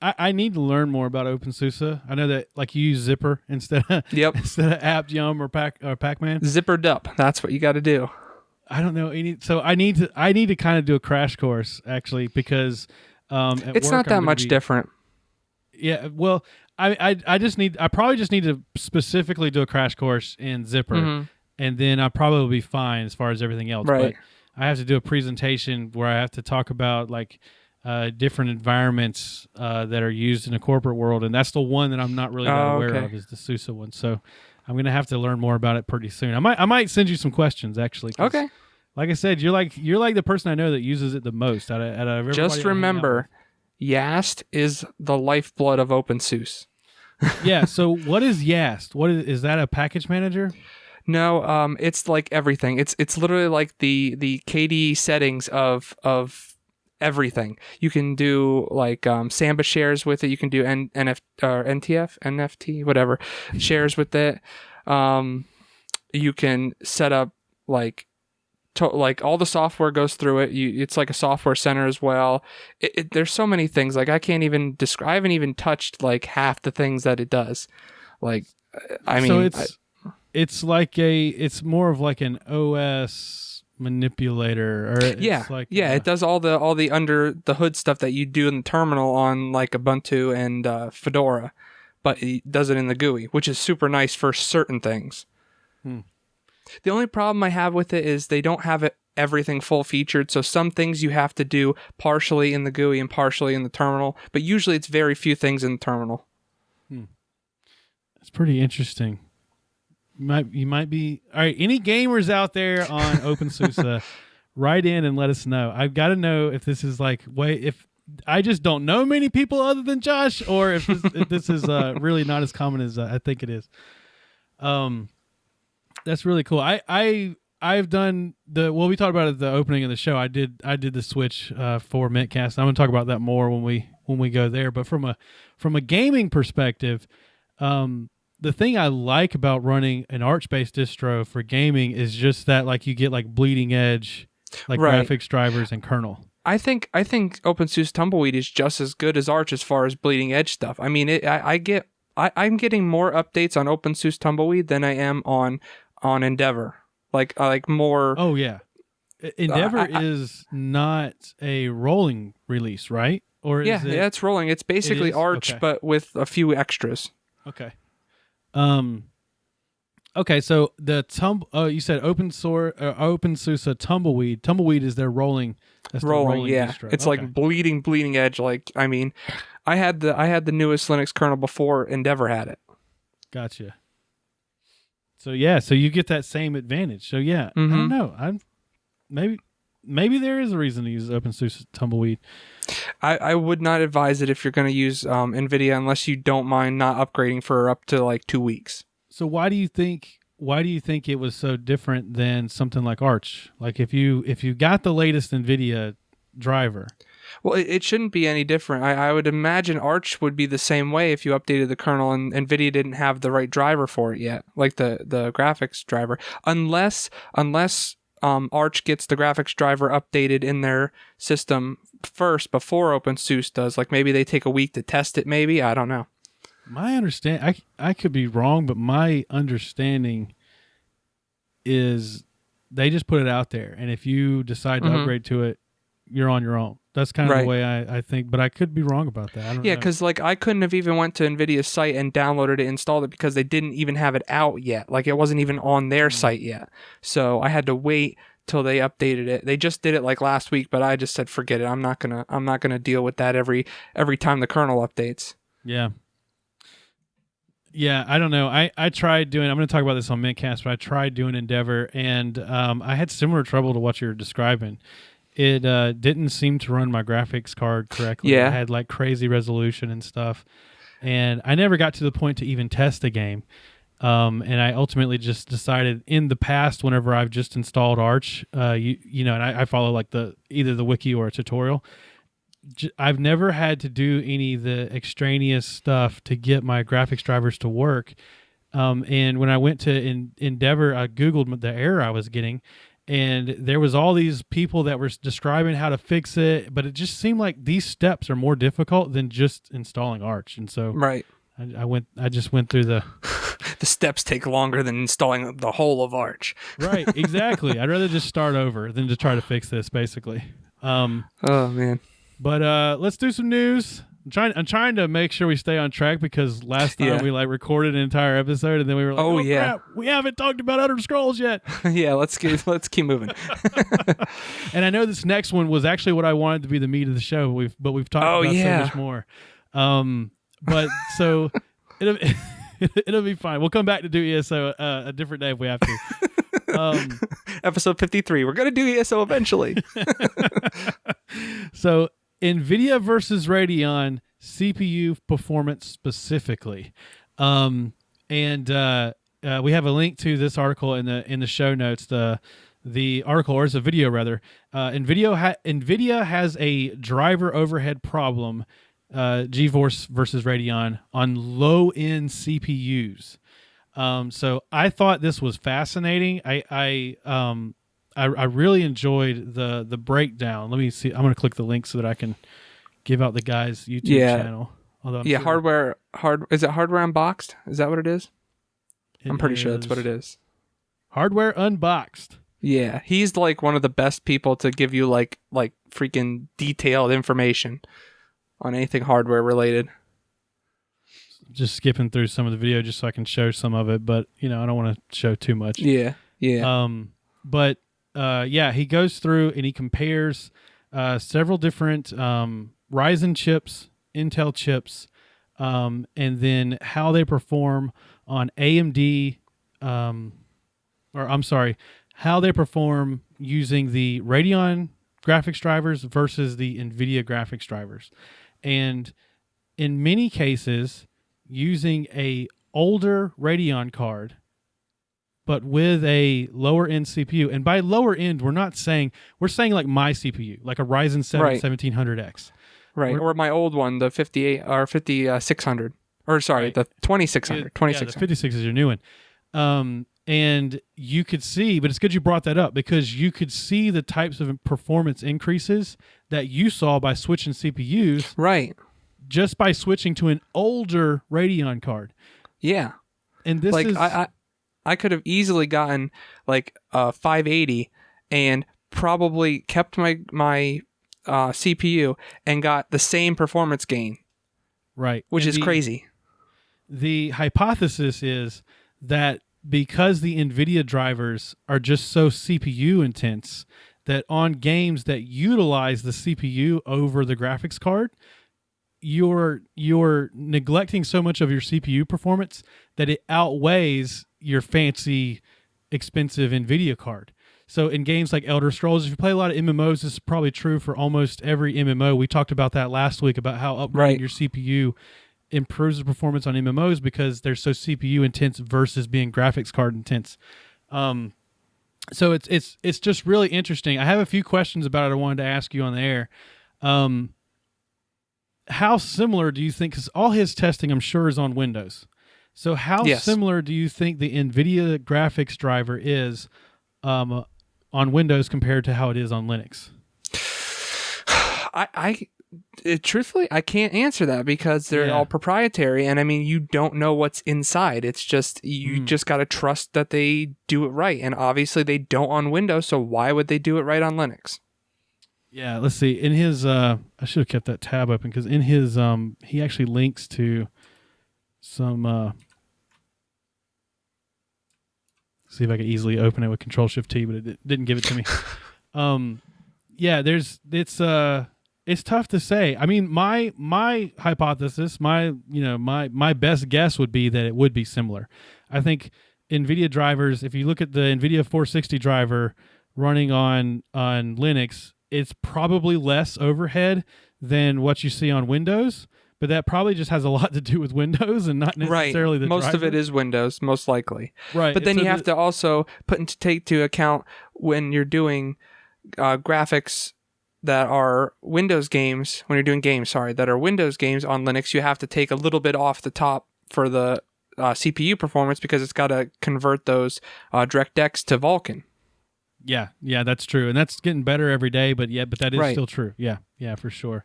I need to learn more about OpenSUSE. I know that like you use Zipper instead of AppYum or Pacman. Zippered up. That's what you got to do. I don't know any. So I need to kind of do a crash course actually, because it's not that much different. Yeah. Well, I probably just need to specifically do a crash course in Zipper, and then I probably will be fine as far as everything else. Right. But I have to do a presentation where I have to talk about like different environments that are used in a corporate world, and that's the one that I'm not really that aware of is the SUSE one. So I'm gonna have to learn more about it pretty soon. I might send you some questions actually. Okay. Like I said, you're like the person I know that uses it the most out of everybody. Just remember, YAST is the lifeblood of OpenSUSE. Yeah. So what is YAST? Is that a package manager? No, it's like everything. It's literally like the KDE settings of everything. You can do like Samba shares with it. You can do NFT, whatever shares with it. You can set up like all the software goes through it. It's like a software center as well. There's so many things. Like I can't even describe. I haven't even touched like half the things that it does. Like I mean. So it's more of like an OS manipulator, or it does all the under the hood stuff that you do in the terminal on like Ubuntu and Fedora, but it does it in the GUI, which is super nice for certain things. The only problem I have with it is they don't have everything full featured, so some things you have to do partially in the GUI and partially in the terminal, but usually it's very few things in the terminal. That's pretty interesting. You might be all right. Any gamers out there on OpenSUSE, write in and let us know. I've got to know if this is like if I just don't know many people other than Josh, or if this is really not as common as I think it is. That's really cool. I've done we talked about it at the opening of the show. I did the switch for Mintcast. I'm going to talk about that more when we go there. But from a gaming perspective, the thing I like about running an Arch-based distro for gaming is just that like you get like bleeding edge, like graphics drivers and kernel. I think OpenSUSE Tumbleweed is just as good as Arch as far as bleeding edge stuff. I mean, I'm getting more updates on OpenSUSE Tumbleweed than I am on Endeavor. Like more. Oh yeah, Endeavor is not a rolling release, right? Or is it's rolling. It's basically Arch, but with a few extras. Okay. Okay, so the you said OpenSUSE Tumbleweed. Tumbleweed is their rolling. That's rolling, the rolling distro. It's like bleeding edge. Like I mean, I had the newest Linux kernel before Endeavor had it. Gotcha. So yeah, so you get that same advantage. So yeah, I don't know. Maybe there is a reason to use OpenSUSE Tumbleweed. I would not advise it if you're going to use Nvidia unless you don't mind not upgrading for up to like 2 weeks. So why do you think it was so different than something like Arch? Like if you got the latest Nvidia driver. Well, it shouldn't be any different. I would imagine Arch would be the same way if you updated the kernel and NVIDIA didn't have the right driver for it yet, like the graphics driver. Unless Arch gets the graphics driver updated in their system first before OpenSUSE does. Like maybe they take a week to test it, maybe. I don't know. My understand, I could be wrong, but my understanding is they just put it out there. And if you decide to upgrade to it, you're on your own. That's kind of the way I think, but I could be wrong about that. I don't know. Because like I couldn't have even went to NVIDIA's site and downloaded it, installed it because they didn't even have it out yet. Like it wasn't even on their site yet. So I had to wait till they updated it. They just did it like last week, but I just said forget it. I'm not gonna deal with that every time the kernel updates. Yeah. Yeah, I don't know. I tried doing. I'm going to talk about this on Mintcast, but I tried doing Endeavor, and I had similar trouble to what you're describing. It didn't seem to run my graphics card correctly. Yeah. I had like crazy resolution and stuff, and I never got to the point to even test the game. And I ultimately just decided in the past, whenever I've just installed Arch, you know, and I follow like either the wiki or a tutorial. I've never had to do any of the extraneous stuff to get my graphics drivers to work. And when I went to Endeavor, I Googled the error I was getting, and there was all these people that were describing how to fix it, but it just seemed like these steps are more difficult than just installing Arch. And so I just went through the the steps take longer than installing the whole of Arch. Right, exactly. I'd rather just start over than to try to fix this, basically. Oh man. But let's do some news. I'm trying to make sure we stay on track because last time we like recorded an entire episode and then we were like, crap, we haven't talked about Elder Scrolls yet. Yeah, let's keep moving. And I know this next one was actually what I wanted to be the meat of the show. But we've talked about so much more. But so it'll be fine. We'll come back to do ESO a different day if we have to. Episode 53. We're gonna do ESO eventually. So Nvidia versus Radeon CPU performance specifically, and we have a link to this article in the show notes. The article, or it's a video rather. Nvidia has a driver overhead problem. GeForce versus Radeon on low end CPUs. So I thought this was fascinating. I really enjoyed the breakdown. Let me see. I'm going to click the link so that I can give out the guy's YouTube channel. Although is it Hardware Unboxed? Is that what it is? I'm pretty sure that's what it is. Hardware Unboxed. Yeah, he's like one of the best people to give you like freaking detailed information on anything hardware related. Just skipping through some of the video just so I can show some of it, but I don't want to show too much. Yeah. But he goes through and he compares several different Ryzen chips, Intel chips, and then how they perform on AMD, how they perform using the Radeon graphics drivers versus the Nvidia graphics drivers. And in many cases, using a older Radeon card, but with a lower end CPU. And by lower end, we're saying like my CPU, like a Ryzen 7 1700X. Right. Or my old one, the 58 or 5600. Or sorry, the 2600. 2600. Yeah, the 56 is your new one. And you could see, but it's good you brought that up because you could see the types of performance increases that you saw by switching CPUs. Right. Just by switching to an older Radeon card. Yeah. And this is... I could have easily gotten like a 580 and probably kept my CPU and got the same performance gain. Right. Which is crazy. The hypothesis is that because the NVIDIA drivers are just so CPU intense, that on games that utilize the CPU over the graphics card, you're neglecting so much of your CPU performance that it outweighs your fancy, expensive NVIDIA card. So in games like Elder Scrolls, if you play a lot of MMOs, this is probably true for almost every MMO. We talked about that last week about how upgrading your CPU improves the performance on MMOs because they're so CPU intense versus being graphics card intense. So it's just really interesting. I have a few questions about it I wanted to ask you on the air. How similar do you think, because all his testing I'm sure is on Windows. So how similar do you think the NVIDIA graphics driver is on Windows compared to how it is on Linux? Truthfully, I can't answer that because they're all proprietary, and I mean, you don't know what's inside. It's just you just got to trust that they do it right, and obviously they don't on Windows. So why would they do it right on Linux? Yeah, let's see. In his, I should have kept that tab open because in his, he actually links to some. See if I could easily open it with Control-Shift-T, but it didn't give it to me. Yeah, it's tough to say. I mean, my hypothesis, my best guess would be that it would be similar. I think NVIDIA drivers, if you look at the NVIDIA 460 driver running on Linux, it's probably less overhead than what you see on Windows, but that probably just has a lot to do with Windows and not necessarily the most driver. of it is Windows, most likely. Right. But then you have to also take into account when you're doing graphics that are Windows games, that are Windows games on Linux, you have to take a little bit off the top for the CPU performance because it's got to convert those DirectX to Vulkan. Yeah, that's true. And that's getting better every day, but that is still true. Yeah, for sure.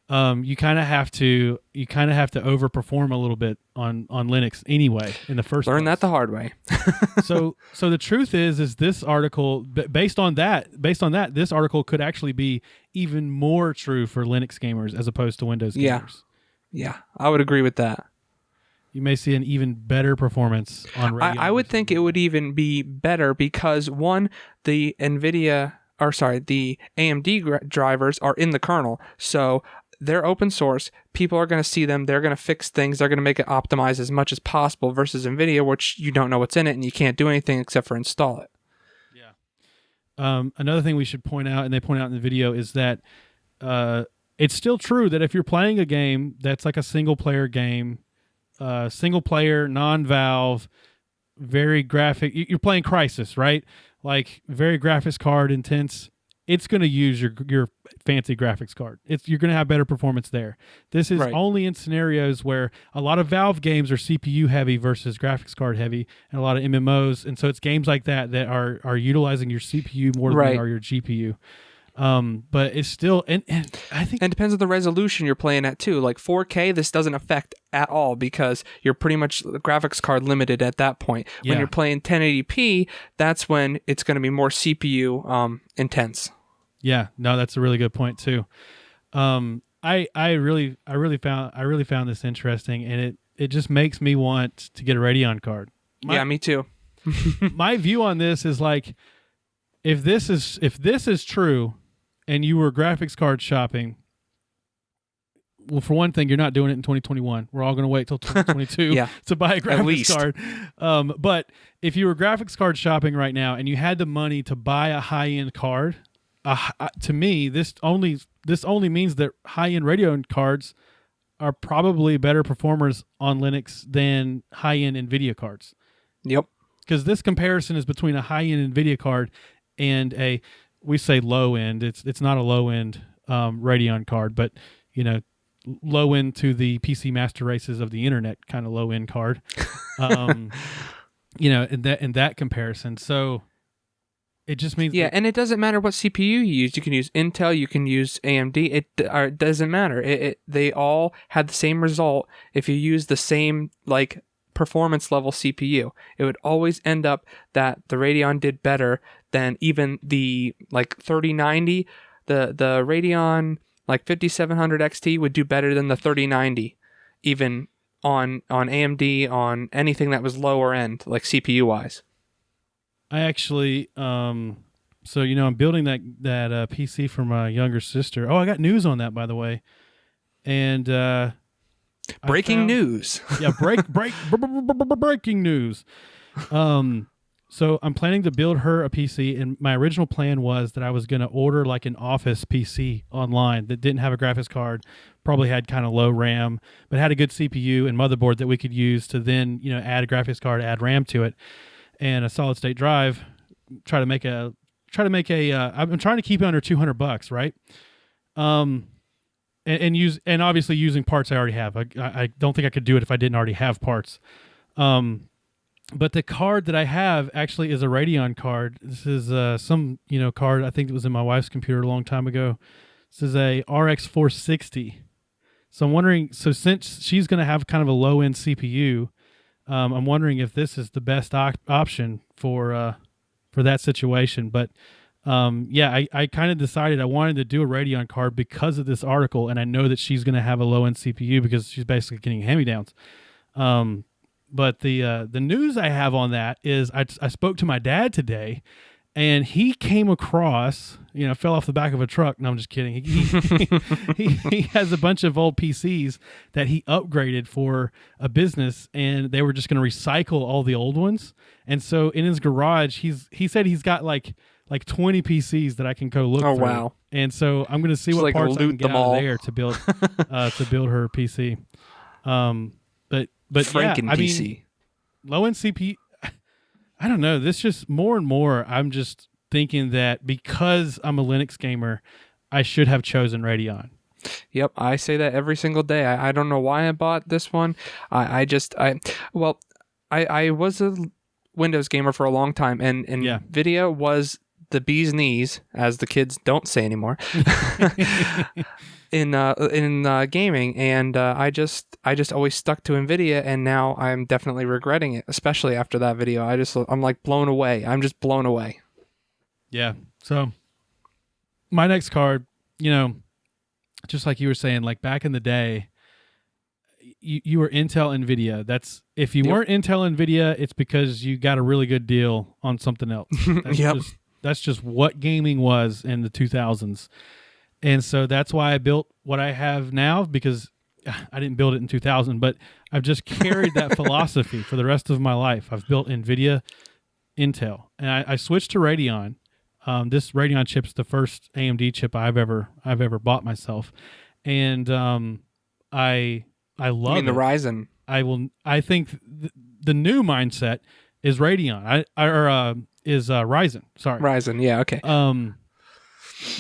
You kind of have to overperform a little bit on Linux anyway in the first Learn place. that the hard way. So the truth is this article, based on that, this article could actually be even more true for Linux gamers as opposed to Windows gamers. Yeah, I would agree with that. You may see an even better performance on Radeon. I would think it would even be better because one, the AMD drivers are in the kernel, so they're open source. People are going to see them. They're going to fix things. They're going to make it optimize as much as possible versus NVIDIA, which you don't know what's in it and you can't do anything except for install it. Yeah. Another thing we should point out, and they point out in the video, is that it's still true that if you're playing a game that's like a single-player game, single-player, non-Valve, very graphic, you're playing Crysis, right? Like very graphics card intense. It's going to use your fancy graphics card. You're going to have better performance there. This is only in scenarios where a lot of Valve games are CPU heavy versus graphics card heavy, and a lot of MMOs. And so it's games like that are utilizing your CPU more than they are your GPU. But it's still, and I think, and it depends on the resolution you're playing at too. Like 4K, this doesn't affect at all because you're pretty much graphics card limited at that point. When you're playing 1080p, that's when it's going to be more CPU intense. Yeah, no, that's a really good point too. I really found this interesting, and it just makes me want to get a Radeon card. Me too. My view on this is like, if this is true, and you were graphics card shopping, well, for one thing, you're not doing it in 2021. We're all going to wait till 2022 to buy a graphics card. But if you were graphics card shopping right now and you had the money to buy a high-end card, to me, this only means that high-end Radeon cards are probably better performers on Linux than high-end NVIDIA cards. Yep. Because this comparison is between a high-end NVIDIA card and we say low-end. It's not a low-end Radeon card, but low-end to the PC master races of the internet kind of low-end card. In that comparison. So it just means and it doesn't matter what CPU you use. You can use Intel, you can use AMD. It doesn't matter. They all had the same result if you use the same performance level CPU. It would always end up that the Radeon did better than even the 3090. The Radeon 5700 XT would do better than the 3090, even on AMD, on anything that was lower end, CPU wise. I actually, I'm building that PC for my younger sister. Oh, I got news on that, by the way. And breaking news. Yeah, breaking news. So I'm planning to build her a PC, and my original plan was that I was going to order like an office PC online that didn't have a graphics card, probably had kind of low RAM, but had a good CPU and motherboard that we could use to then, add a graphics card, add RAM to it, and a solid state drive. I'm trying to keep it under $200, right? And obviously using parts I already have. I don't think I could do it if I didn't already have parts. But the card that I have actually is a Radeon card. This is some card I think it was in my wife's computer a long time ago. This is a RX 460. So I'm wondering. So since she's going to have kind of a low end CPU, I'm wondering if this is the best option for that situation. But I kind of decided I wanted to do a Radeon card because of this article, and I know that she's going to have a low end CPU because she's basically getting hand-me-downs. But the news I have on that is I spoke to my dad today, and he came across, fell off the back of a truck. No, I'm just kidding. He has a bunch of old PCs that he upgraded for a business, and they were just going to recycle all the old ones. And so in his garage, he said he's got like 20 PCs that I can go look through. Oh, wow. And so I'm going to see what parts I can get out of there to build her PC. But Franken PC. Mean, low-end CPU, I don't know. This just more and more, I'm just thinking that because I'm a Linux gamer, I should have chosen Radeon. Yep, I say that every single day. I don't know why I bought this one. I was a Windows gamer for a long time, and Nvidia was the bee's knees, as the kids don't say anymore, in gaming, and I just always stuck to Nvidia, and now I'm definitely regretting it, especially after that video. I'm like blown away. I'm just blown away. Yeah. So my next card, just like you were saying, like back in the day, you were Intel Nvidia. That's if you weren't Intel Nvidia, it's because you got a really good deal on something else. That's just what gaming was in the 2000s. And so that's why I built what I have now, because I didn't build it in 2000, but I've just carried that philosophy for the rest of my life. I've built Nvidia, Intel, and I switched to Radeon. This Radeon chip's the first AMD chip I've ever bought myself, and I love it. The Ryzen. I think the new mindset is Radeon. Is Ryzen. Sorry. Ryzen, yeah, okay.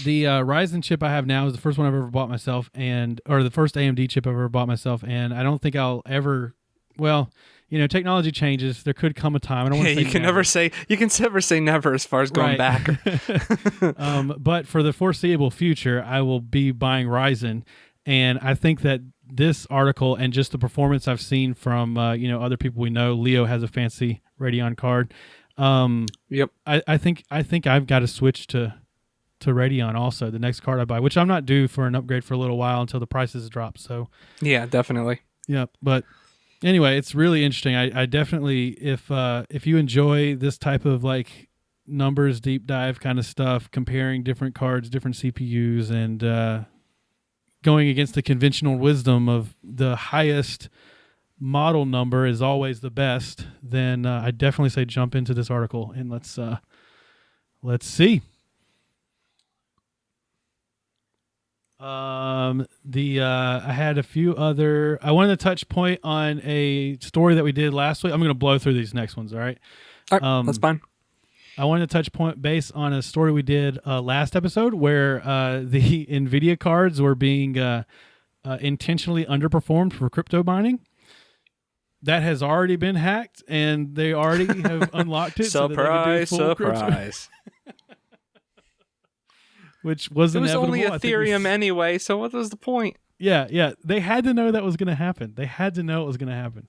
The Ryzen chip I have now is the first one I've ever bought myself, or the first AMD chip I've ever bought myself, and I don't think I'll ever. Well, technology changes. There could come a time. I don't want to say you can never say never as far as going back. But for the foreseeable future, I will be buying Ryzen, and I think that this article and just the performance I've seen from other people we know. Leo has a fancy Radeon card. Yep. I think I've got to switch to Radeon also, the next card I buy, which I'm not due for an upgrade for a little while until the prices drop. So yeah, definitely. Yeah. But anyway, it's really interesting. I definitely, if you enjoy this type of like numbers deep dive kind of stuff, comparing different cards, different CPUs, and going against the conventional wisdom of the highest model number is always the best, then I definitely say jump into this article and let's see. I had a few other. I wanted to touch point on a story that we did last week. I'm going to blow through these next ones. All right. That's fine. I wanted to touch point base on a story we did last episode where the Nvidia cards were being intentionally underperformed for crypto mining. That has already been hacked, and they already have unlocked it. Surprise! So that they can do full surprise! Which was inevitable. It was only Ethereum anyway, so what was the point? Yeah. They had to know that was going to happen. They had to know it was going to happen.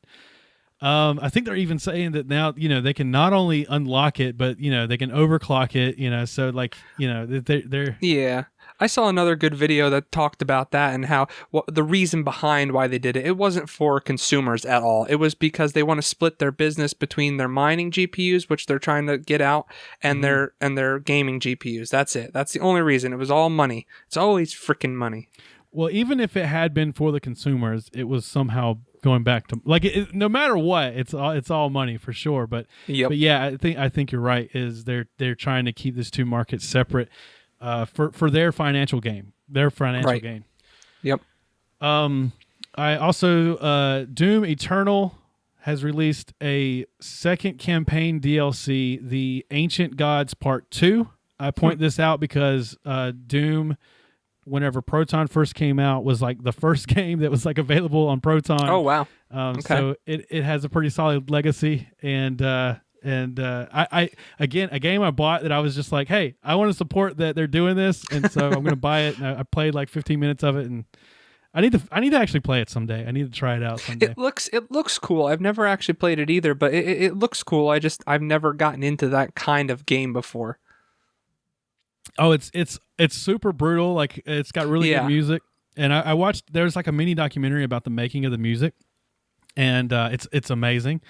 I think they're even saying that now, they can not only unlock it, but, they can overclock it, so like, they're... Yeah. I saw another good video that talked about that and how the reason behind why they did it. It wasn't for consumers at all. It was because they want to split their business between their mining GPUs, which they're trying to get out, and their gaming GPUs. That's it. That's the only reason. It was all money. It's always freaking money. Well, even if it had been for the consumers, it was somehow going back to like no matter what, it's all money for sure. But yeah, I think you're right. Is they're trying to keep these two markets separate for their financial gain, gain. Yep. I also Doom Eternal has released a second campaign DLC, The Ancient Gods Part 2. I point this out because Doom, whenever Proton first came out, was like the first game that was like available on Proton. Oh wow! Okay. So it has a pretty solid legacy, and I again a game I bought that I was just like, hey, I want to support that they're doing this, and so I'm gonna buy it. And I played like 15 minutes of it, and I need to actually play it someday. I need to try it out someday. It looks cool. I've never actually played it either, but it looks cool. I've never gotten into that kind of game before. Oh, it's super brutal. Like it's got really good music, and I watched. There's like a mini documentary about the making of the music, and it's amazing.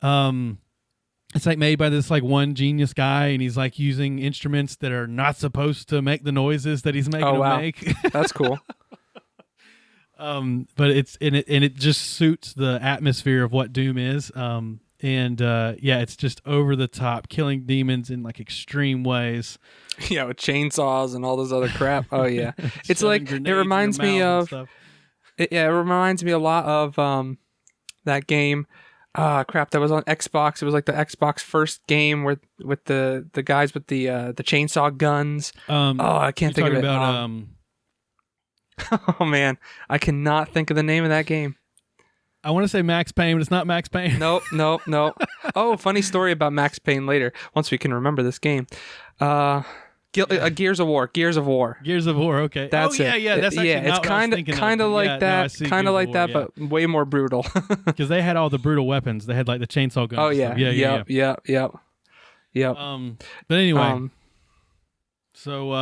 It's like made by this like one genius guy, and he's like using instruments that are not supposed to make the noises that he's making them make. That's cool. But it just suits the atmosphere of what Doom is. It's just over the top, killing demons in like extreme ways. Yeah, with chainsaws and all this other crap. Oh yeah, it's like it reminds me of. It reminds me a lot of that game. Crap, that was on Xbox. It was like the Xbox first game with the guys with the chainsaw guns. I can't think of it. About oh man, I cannot think of the name of that game. I want to say Max Payne, but it's not Max Payne. Nope. Oh, funny story about Max Payne later, once we can remember this game. Gears of War. Okay. That's it. Yeah. That's actually it's kind of like that, but way more brutal. Because they had all the brutal weapons. They had like the chainsaw guns. Oh yeah. Yep. But anyway. So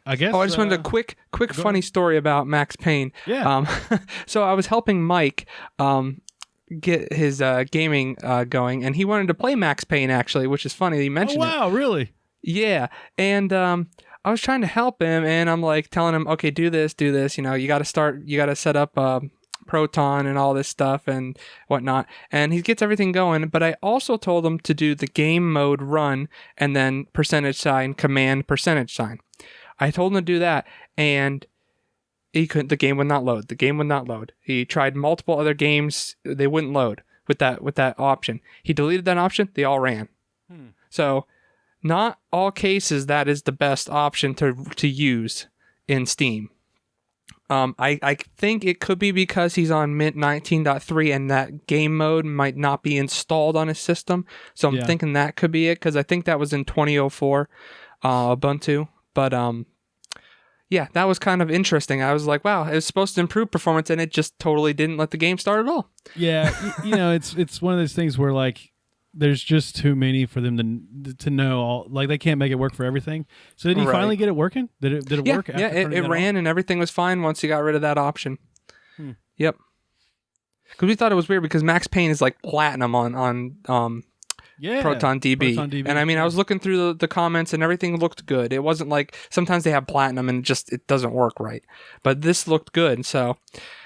I guess. I just wanted a quick funny story about Max Payne. Yeah. So I was helping Mike get his gaming going, and he wanted to play Max Payne actually, which is funny. He mentioned. Oh wow, really? Yeah, and I was trying to help him, and I'm like telling him, okay, do this. You know, you got to set up Proton and all this stuff and whatnot. And he gets everything going, but I also told him to do the game mode run and then %, command %. I told him to do that, and he couldn't. The game would not load. He tried multiple other games; they wouldn't load with that option. He deleted that option; they all ran. So, not all cases that is the best option to use in Steam. I think it could be because he's on Mint 19.3 and that game mode might not be installed on his system. So I'm thinking that could be it, because I think that was in 2004 Ubuntu. But that was kind of interesting. I was like, wow, it was supposed to improve performance, and it just totally didn't let the game start at all. Yeah, it's one of those things where like there's just too many for them to know all. Like they can't make it work for everything. So did he finally get it working? Did it work? Yeah, it ran and everything was fine once he got rid of that option. Yep. Because we thought it was weird because Max Payne is like platinum on Proton DB. And I mean, I was looking through the comments and everything looked good. It wasn't like sometimes they have platinum and it doesn't work right. But this looked good. So,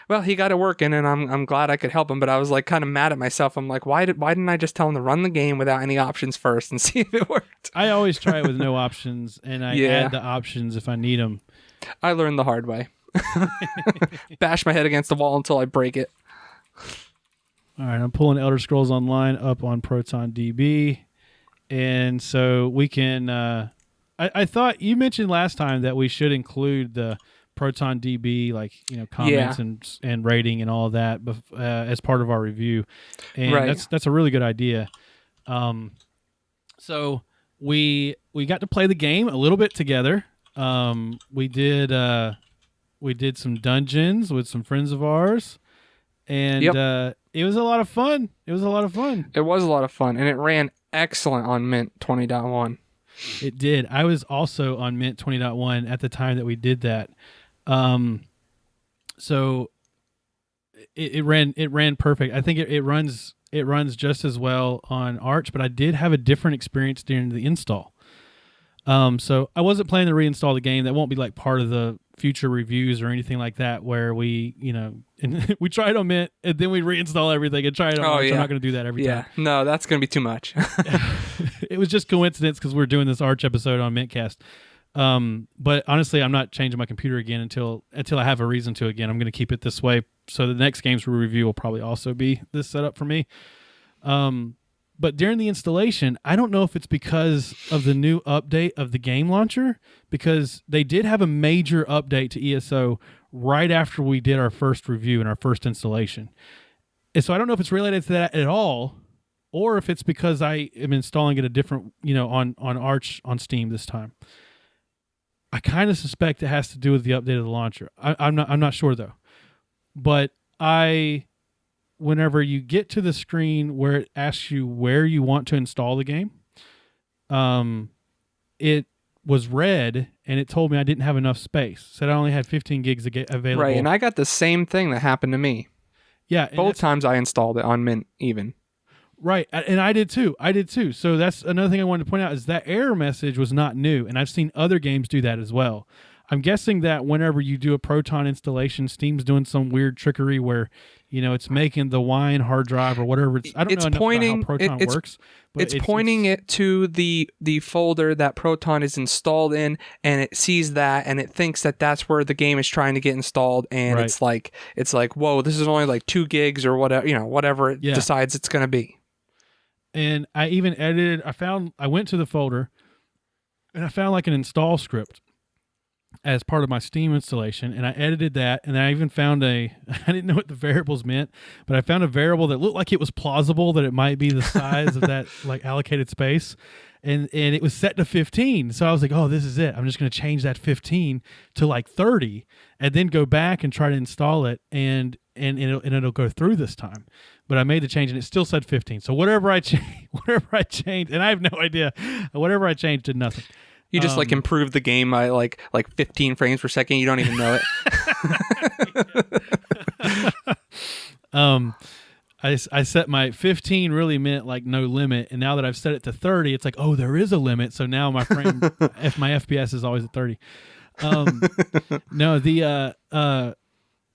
well, he got it working, and I'm glad I could help him. But I was like kind of mad at myself. I'm like, why didn't I just tell him to run the game without any options first and see if it worked? I always try it with no options, and I add the options if I need them. I learned the hard way. Bash my head against the wall until I break it. All right, I'm pulling Elder Scrolls Online up on Proton DB, and so we can. I thought you mentioned last time that we should include the Proton DB, like comments and rating and all of that, as part of our review, and that's a really good idea. So we got to play the game a little bit together. We did some dungeons with some friends of ours. And it was a lot of fun. It was a lot of fun, and it ran excellent on Mint 20.1. It did. I was also on Mint 20.1 at the time that we did that. So it ran perfect. I think it runs just as well on Arch, but I did have a different experience during the install. So I wasn't planning to reinstall the game. That won't be like part of the future reviews or anything like that where we, and we try it on Mint and then we reinstall everything and try it on Arch. I'm not going to do that every time. No, that's going to be too much. It was just coincidence because we're doing this Arch episode on Mintcast. But honestly, I'm not changing my computer again until I have a reason to again. I'm going to keep it this way. So the next games we review will probably also be this setup for me. But during the installation, I don't know if it's because of the new update of the game launcher, because they did have a major update to ESO right after we did our first review and our first installation. And so I don't know if it's related to that at all, or if it's because I am installing it a different, on Arch on Steam this time. I kind of suspect it has to do with the update of the launcher. I'm not sure though. But whenever you get to the screen where it asks you where you want to install the game, it was red and it told me I didn't have enough space. It said I only had 15 gigs available. Right, and I got the same thing that happened to me. Yeah. Both times I installed it on Mint even. Right, and I did too. So that's another thing I wanted to point out is that error message was not new, and I've seen other games do that as well. I'm guessing that whenever you do a Proton installation, Steam's doing some weird trickery where, it's making the Wine hard drive or whatever. I don't know enough about how Proton works. But it's pointing it to the folder that Proton is installed in, and it sees that, and it thinks that that's where the game is trying to get installed, and it's like, whoa, this is only like 2 gigs or whatever, whatever it decides it's going to be. And I even edited. I went to the folder, and I found like an install script as part of my Steam installation, and I edited that, and I even found I didn't know what the variables meant, but I found a variable that looked like it was plausible that it might be the size of that like allocated space, and it was set to 15. So I was like, oh, this is it. I'm just going to change that 15 to like 30, and then go back and try to install it, and it'll go through this time. But I made the change, and it still said 15. So whatever I changed, and I have no idea, whatever I changed did nothing. You just improved the game by like 15 frames per second. You don't even know it. I set my 15 really meant like no limit, and now that I've set it to 30, it's like, oh, there is a limit. So now my frame, if my FPS is always at 30.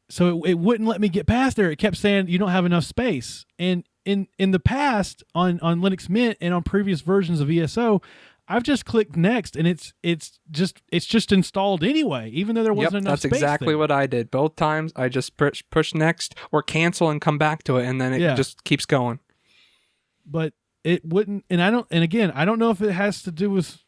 So it wouldn't let me get past there. It kept saying you don't have enough space. And in the past on Linux Mint and on previous versions of ESO, I've just clicked next, and it's just installed anyway, even though there wasn't enough space. That's exactly there. What I did. Both times I just push next or cancel and come back to it, and then it just keeps going. But it wouldn't, and I don't know if it has to do with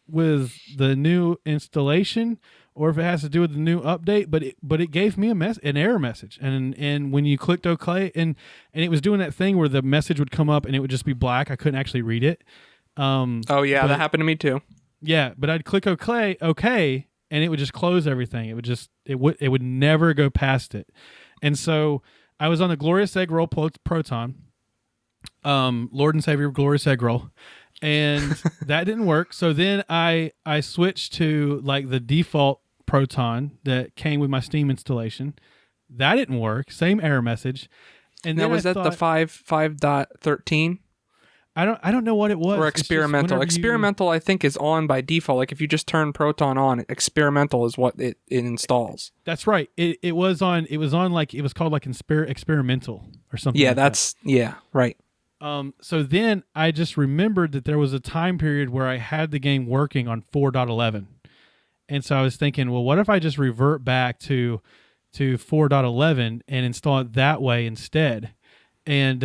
the new installation or if it has to do with the new update, but it gave me an error message, and when you clicked OK, and it was doing that thing where the message would come up and it would just be black. I couldn't actually read it. That happened to me too. Yeah, but I'd click OK, and it would just close everything. It would never go past it. And so I was on the Glorious Egg Roll Proton, Lord and Savior Glorious Egg Roll, and that didn't work. So then I switched to like the default Proton that came with my Steam installation. That didn't work. Same error message. And now then was that the 5.13? I don't know what it was. Or experimental. Experimental, I think, is on by default. Like if you just turn Proton on, experimental is what it installs. That's right. It was called like experimental or something. Yeah, right. So then I just remembered that there was a time period where I had the game working on 4.11, and so I was thinking, well, what if I just revert back to 4.11 and install it that way instead, and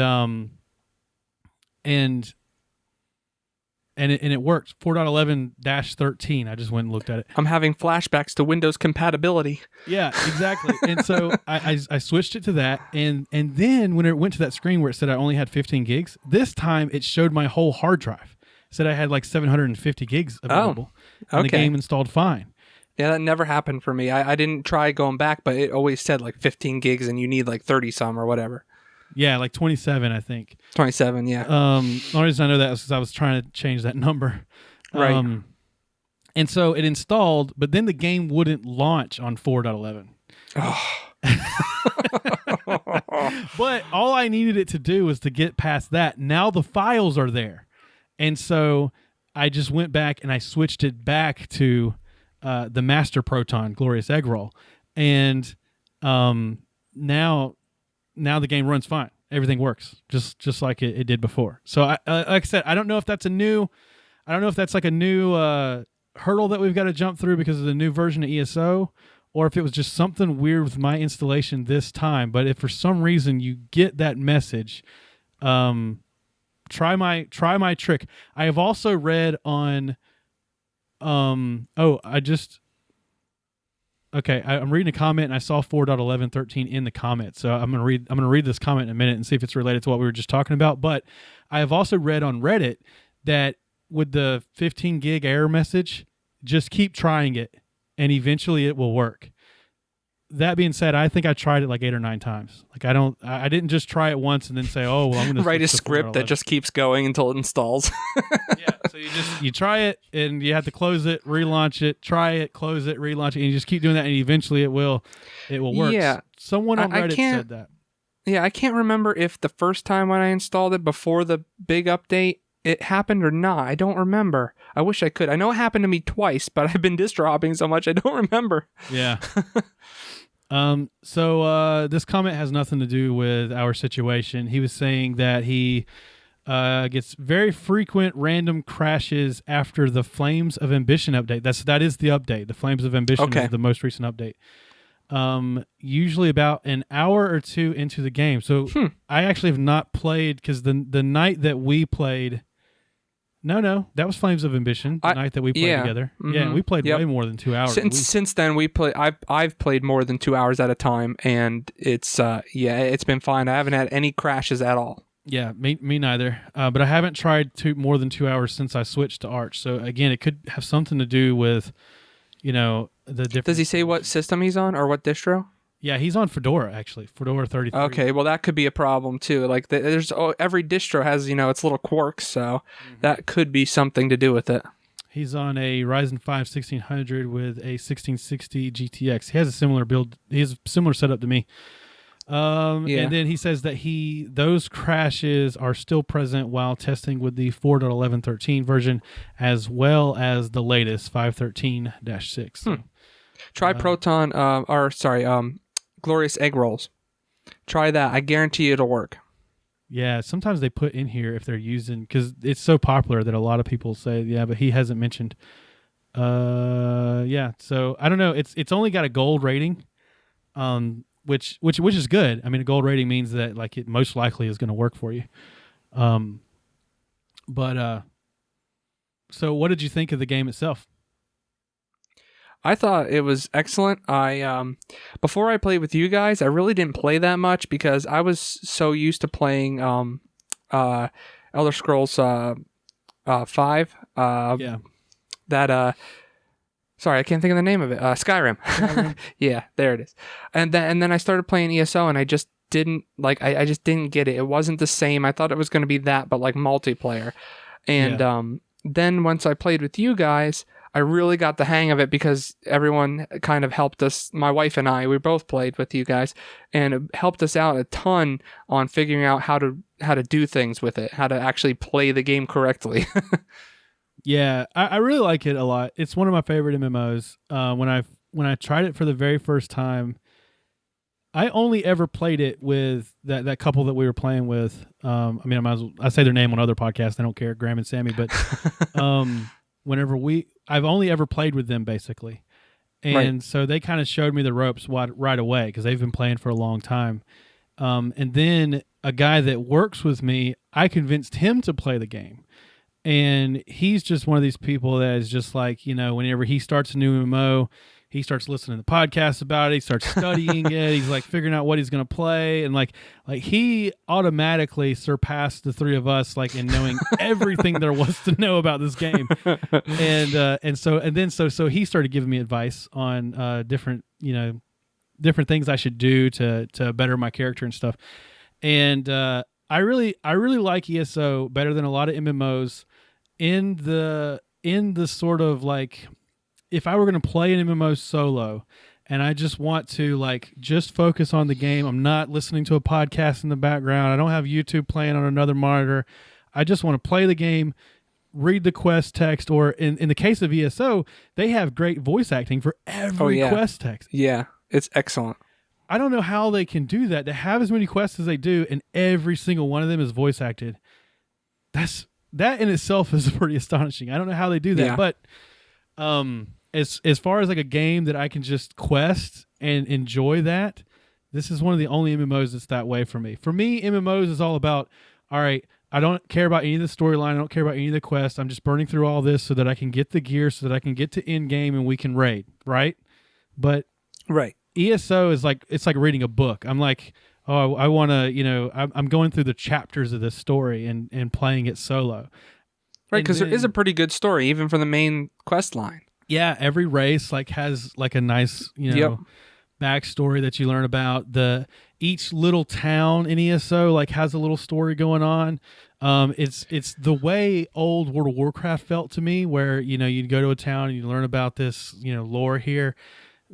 it worked. 4.11-13. I just went and looked at it. I'm having flashbacks to Windows compatibility. Yeah, exactly. And so I switched it to that, and then when it went to that screen where it said I only had 15 gigs, this time it showed my whole hard drive. It said I had like 750 gigs available, and the game installed fine. Yeah, that never happened for me. I didn't try going back, but it always said like 15 gigs, and you need like 30 some or whatever. Yeah, like 27, I think. 27, yeah. The only reason I know that is because I was trying to change that number. Right. And so it installed, but then the game wouldn't launch on 4.11. But all I needed it to do was to get past that. Now the files are there. And so I just went back and I switched it back to the Master Proton Glorious Egg Roll, and now the game runs fine. Everything works just like it did before. So like I said, I don't know if that's like a new hurdle that we've got to jump through because of the new version of ESO, or if it was just something weird with my installation this time. But if for some reason you get that message, try my trick. I have also read on I'm reading a comment and I saw 4.11.13 in the comment. So I'm going to read this comment in a minute and see if it's related to what we were just talking about. But I have also read on Reddit that with the 15 gig error message, just keep trying it and eventually it will work. That being said, I think I tried it like 8 or 9 times. Like I didn't just try it once and then say, "Oh, well, I'm going to write a script that just keeps going until it installs." Yeah, so you try it and you have to close it, relaunch it, try it, close it, relaunch it, and you just keep doing that, and eventually it will work. Yeah, someone on Reddit said that. Yeah, I can't remember if the first time when I installed it before the big update it happened or not. I don't remember. I wish I could. I know it happened to me twice, but I've been distro hopping so much I don't remember. Yeah. So this comment has nothing to do with our situation. He was saying that he gets very frequent random crashes after the Flames of Ambition update. That is the update. The Flames of Ambition is the most recent update. Usually about an hour or two into the game. So I actually have not played because the night that we played. No, that was Flames of Ambition. The night that we played together. Mm-hmm. Yeah, we played way more than 2 hours. Since then, I've played more than 2 hours at a time, and it's been fine. I haven't had any crashes at all. Yeah, me neither. But I haven't tried more than 2 hours since I switched to Arch. So again, it could have something to do with, the different. Does he say what system he's on or what distro? Yeah, he's on Fedora, actually. Fedora 33. Okay, well, that could be a problem, too. Like, every distro has, its little quirks, so that could be something to do with it. He's on a Ryzen 5 1600 with a 1660 GTX. He has a similar build. He has a similar setup to me. And then he says that those crashes are still present while testing with the 4.11.13 version, as well as the latest 5.13-6. So, try Proton, Glorious Egg Rolls. Try that. I guarantee it'll work. Yeah, sometimes they put in here if they're using, because it's so popular that a lot of people say, yeah, but he hasn't mentioned. Yeah, so I don't know. It's only got a gold rating, which is good. I mean, a gold rating means that like it most likely is going to work for you. So what did you think of the game itself? I thought it was excellent. Before I played with you guys, I really didn't play that much because I was so used to playing Elder Scrolls 5. Sorry, I can't think of the name of it. Skyrim. Yeah, there it is. And then I started playing ESO, and I just didn't I just didn't get it. It wasn't the same. I thought it was going to be that, but like multiplayer. And then once I played with you guys, I really got the hang of it because everyone kind of helped us. My wife and I, we both played with you guys, and it helped us out a ton on figuring out how to do things with it, how to actually play the game correctly. Yeah, I really like it a lot. It's one of my favorite MMOs. When I tried it for the very first time, I only ever played it with that couple that we were playing with. I mean, I say their name on other podcasts. I don't care, Graham and Sammy, but I've only ever played with them basically. And so they kind of showed me the ropes right away because they've been playing for a long time. And then a guy that works with me, I convinced him to play the game. And he's just one of these people that is just like, whenever he starts a new MMO, he starts listening to podcasts about it. He starts studying it. He's like figuring out what he's going to play. And like he automatically surpassed the three of us, like in knowing everything there was to know about this game. And so he started giving me advice on different things I should do to better my character and stuff. And I really like ESO better than a lot of MMOs in the sort of like, if I were going to play an MMO solo and I just want to like just focus on the game, I'm not listening to a podcast in the background, I don't have YouTube playing on another monitor, I just want to play the game, read the quest text, or in the case of ESO, they have great voice acting for every quest text. Yeah, it's excellent. I don't know how they can do that. To have as many quests as they do, and every single one of them is voice acted. That in itself is pretty astonishing. I don't know how they do that, but as far as like a game that I can just quest and enjoy that, this is one of the only MMOs that's that way for me. For me, MMOs is all about, all right, I don't care about any of the storyline. I don't care about any of the quests. I'm just burning through all this so that I can get the gear, so that I can get to end game and we can raid, right? But ESO is like, it's like reading a book. I'm like, oh, I want to, I'm going through the chapters of this story and playing it solo. Right, because there is a pretty good story, even for the main quest line. Yeah, every race like has like a nice, backstory that you learn about. Each little town in ESO like has a little story going on. It's the way old World of Warcraft felt to me, where you'd go to a town and you learn about this lore here.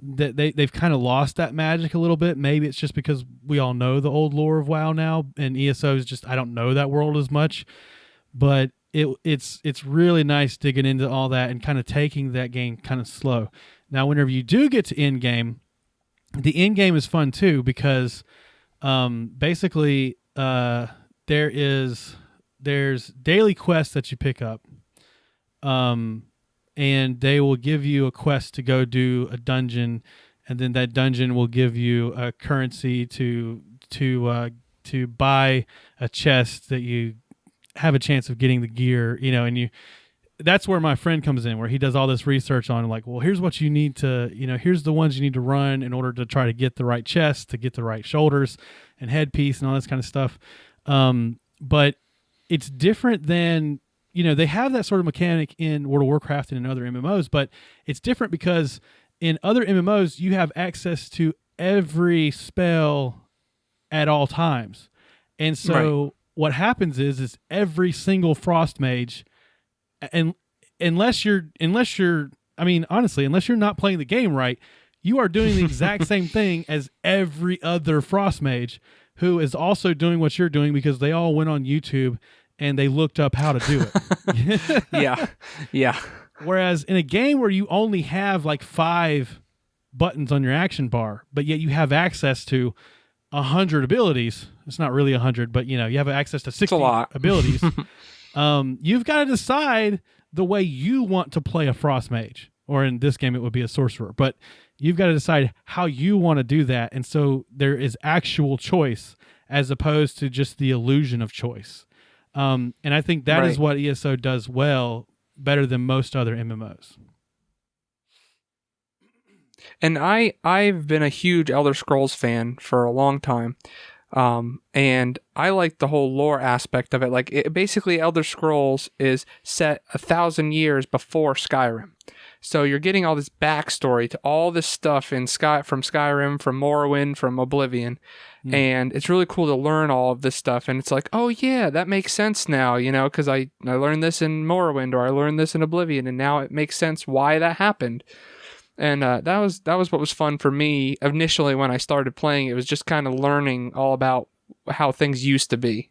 That they've kind of lost that magic a little bit. Maybe it's just because we all know the old lore of WoW now, and ESO is just, I don't know that world as much. But it's really nice digging into all that and kind of taking that game kind of slow. Now, whenever you do get to end game, the end game is fun too, because basically there's daily quests that you pick up, and they will give you a quest to go do a dungeon, and then that dungeon will give you a currency to buy a chest that you have a chance of getting the gear, and that's where my friend comes in, where he does all this research on, like, well, here's what you need to, here's the ones you need to run in order to try to get the right chest, to get the right shoulders and headpiece and all this kind of stuff. But it's different than, they have that sort of mechanic in World of Warcraft and in other MMOs, but it's different because in other MMOs, you have access to every spell at all times. And so what happens is every single frost mage, and unless you're not playing the game right, you are doing the exact same thing as every other frost mage who is also doing what you're doing, because they all went on YouTube and they looked up how to do it. Yeah. Whereas in a game where you only have like 5 buttons on your action bar, but yet you have access to 100 abilities. It's not really 100, but you have access to 60 abilities. You've got to decide the way you want to play a frost mage, or in this game it would be a sorcerer, but you've got to decide how you want to do that. And so there is actual choice as opposed to just the illusion of choice. And I think that is what ESO does well, better than most other MMOs. And I've been a huge Elder Scrolls fan for a long time. And I like the whole lore aspect of it. Like, basically Elder Scrolls is set 1,000 years before Skyrim. So you're getting all this backstory to all this stuff from Skyrim, from Morrowind, from Oblivion. And it's really cool to learn all of this stuff. And it's like, oh yeah, that makes sense now, because I learned this in Morrowind, or I learned this in Oblivion, and now it makes sense why that happened. And that was what was fun for me initially when I started playing. It was just kind of learning all about how things used to be.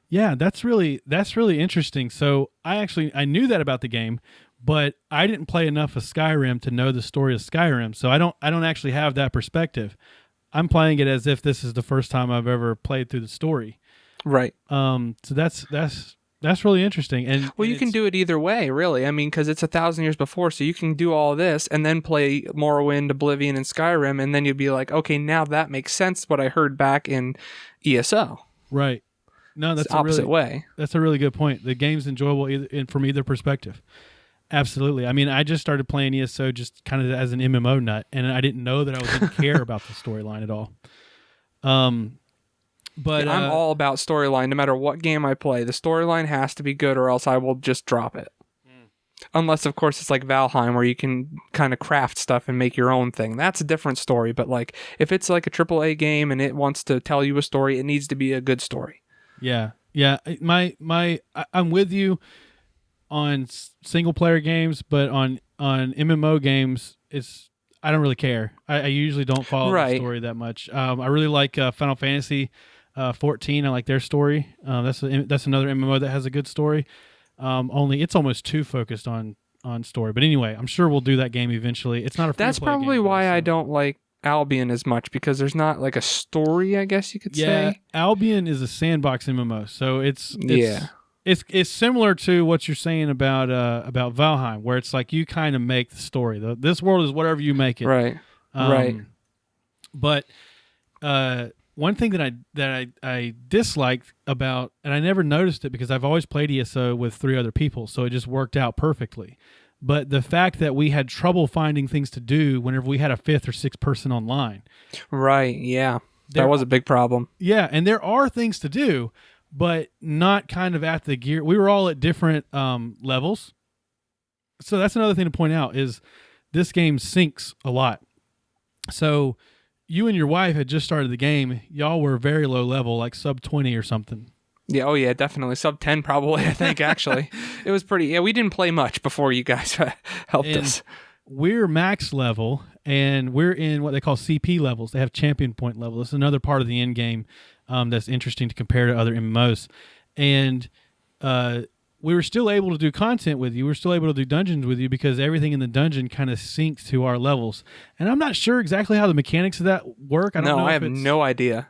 Yeah, that's really interesting. So I knew that about the game, but I didn't play enough of Skyrim to know the story of Skyrim. So I don't actually have that perspective. I'm playing it as if this is the first time I've ever played through the story. Right. So that's really interesting. And you can do it either way, really. I mean, because it's 1,000 years before, so you can do all this and then play Morrowind, Oblivion, and Skyrim, and then you'd be like, okay, now that makes sense. What I heard back in ESO. Right. No, that's the opposite way. That's a really good point. The game's enjoyable from either perspective. Absolutely. I mean, I just started playing ESO just kind of as an MMO nut, and I didn't know that I didn't care about the storyline at all. But I'm all about storyline. No matter what game I play, the storyline has to be good, or else I will just drop it. Unless, of course, it's like Valheim, where you can kind of craft stuff and make your own thing. That's a different story. But like, if it's like a AAA game and it wants to tell you a story, it needs to be a good story. Yeah. I'm with you on single player games, but on MMO games, I don't really care. I usually don't follow the story that much. I really like Final Fantasy 14. I like their story. That's another MMO that has a good story. Only it's almost too focused on story. But anyway, I'm sure we'll do that game eventually. It's not a free-to-play That's probably game, why though, I so. don't like Albion as much, because there's not like a story, I guess you could say. Albion is a sandbox MMO, so it's similar to what you're saying about Valheim, where it's like you kind of make the story. This world is whatever you make it. Right. Right. But one thing that I disliked about, and I never noticed it because I've always played ESO with 3 other people, so it just worked out perfectly. But the fact that we had trouble finding things to do whenever we had a 5th or 6th person online. Right, yeah. That was a big problem. Yeah, and there are things to do, but not kind of at the gear. We were all at different levels. So that's another thing to point out is this game syncs a lot. So you and your wife had just started the game. Y'all were very low level, like sub 20 or something. Yeah, oh yeah, definitely. Sub 10 probably, I think, actually. It was pretty... Yeah, we didn't play much before you guys helped us. We're max level, and we're in what they call CP levels. They have champion point level. This is another part of the end game that's interesting to compare to other MMOs. And we were still able to do content with you. We're still able to do dungeons with you because everything in the dungeon kind of syncs to our levels. And I'm not sure exactly how the mechanics of that work. I have no idea.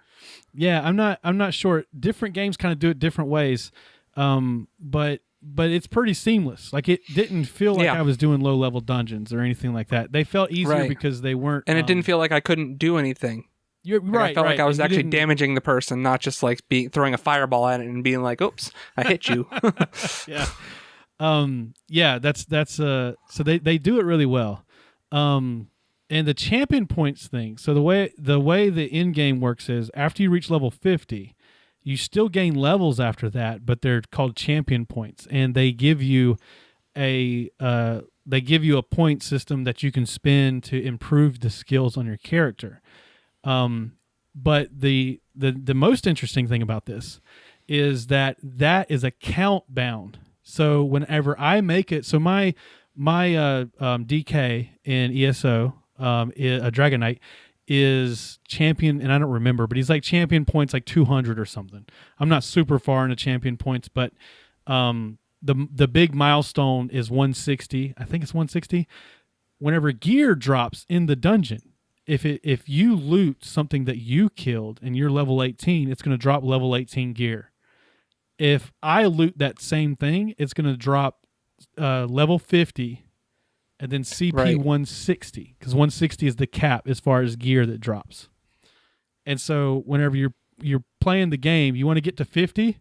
Yeah, I'm not sure. Different games kind of do it different ways, but it's pretty seamless. Like it didn't feel like I was doing low level dungeons or anything like that. They felt easier because they weren't, and it didn't feel like I couldn't do anything. You're right. I felt like I was actually damaging the person, not just like throwing a fireball at it and being like, "Oops, I hit you." Yeah, that's so they do it really well. And the champion points thing. So the way the end game works is after you reach level 50, you still gain levels after that, but they're called champion points, and they give you a point system that you can spend to improve the skills on your character. But the most interesting thing about this is that is account bound. So whenever I make it, so my DK in ESO. A Dragon Knight is champion, and I don't remember, but he's like champion points like 200 or something. I'm not super far into champion points, but the big milestone is 160. I think it's 160. Whenever gear drops in the dungeon, if you loot something that you killed and you're level 18, it's going to drop level 18 gear. If I loot that same thing, it's going to drop level 50. And then CP 160, because 160 is the cap as far as gear that drops. And so whenever you're playing the game, you want to get to 50,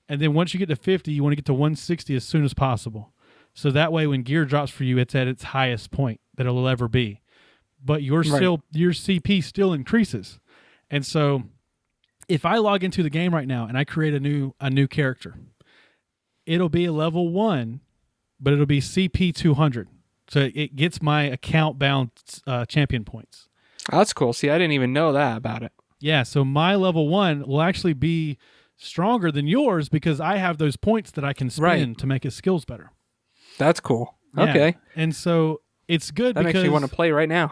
and then once you get to 50, you want to get to 160 as soon as possible. So that way when gear drops for you, it's at its highest point that it'll ever be. But your CP still increases. And so if I log into the game right now and I create a new character, it'll be a level 1, but it'll be CP 200. So it gets my account-bound champion points. Oh, that's cool. See, I didn't even know that about it. Yeah, so my level 1 will actually be stronger than yours because I have those points that I can spend to make his skills better. That's cool. Yeah. Okay. And so it's good because... That makes me want to play right now.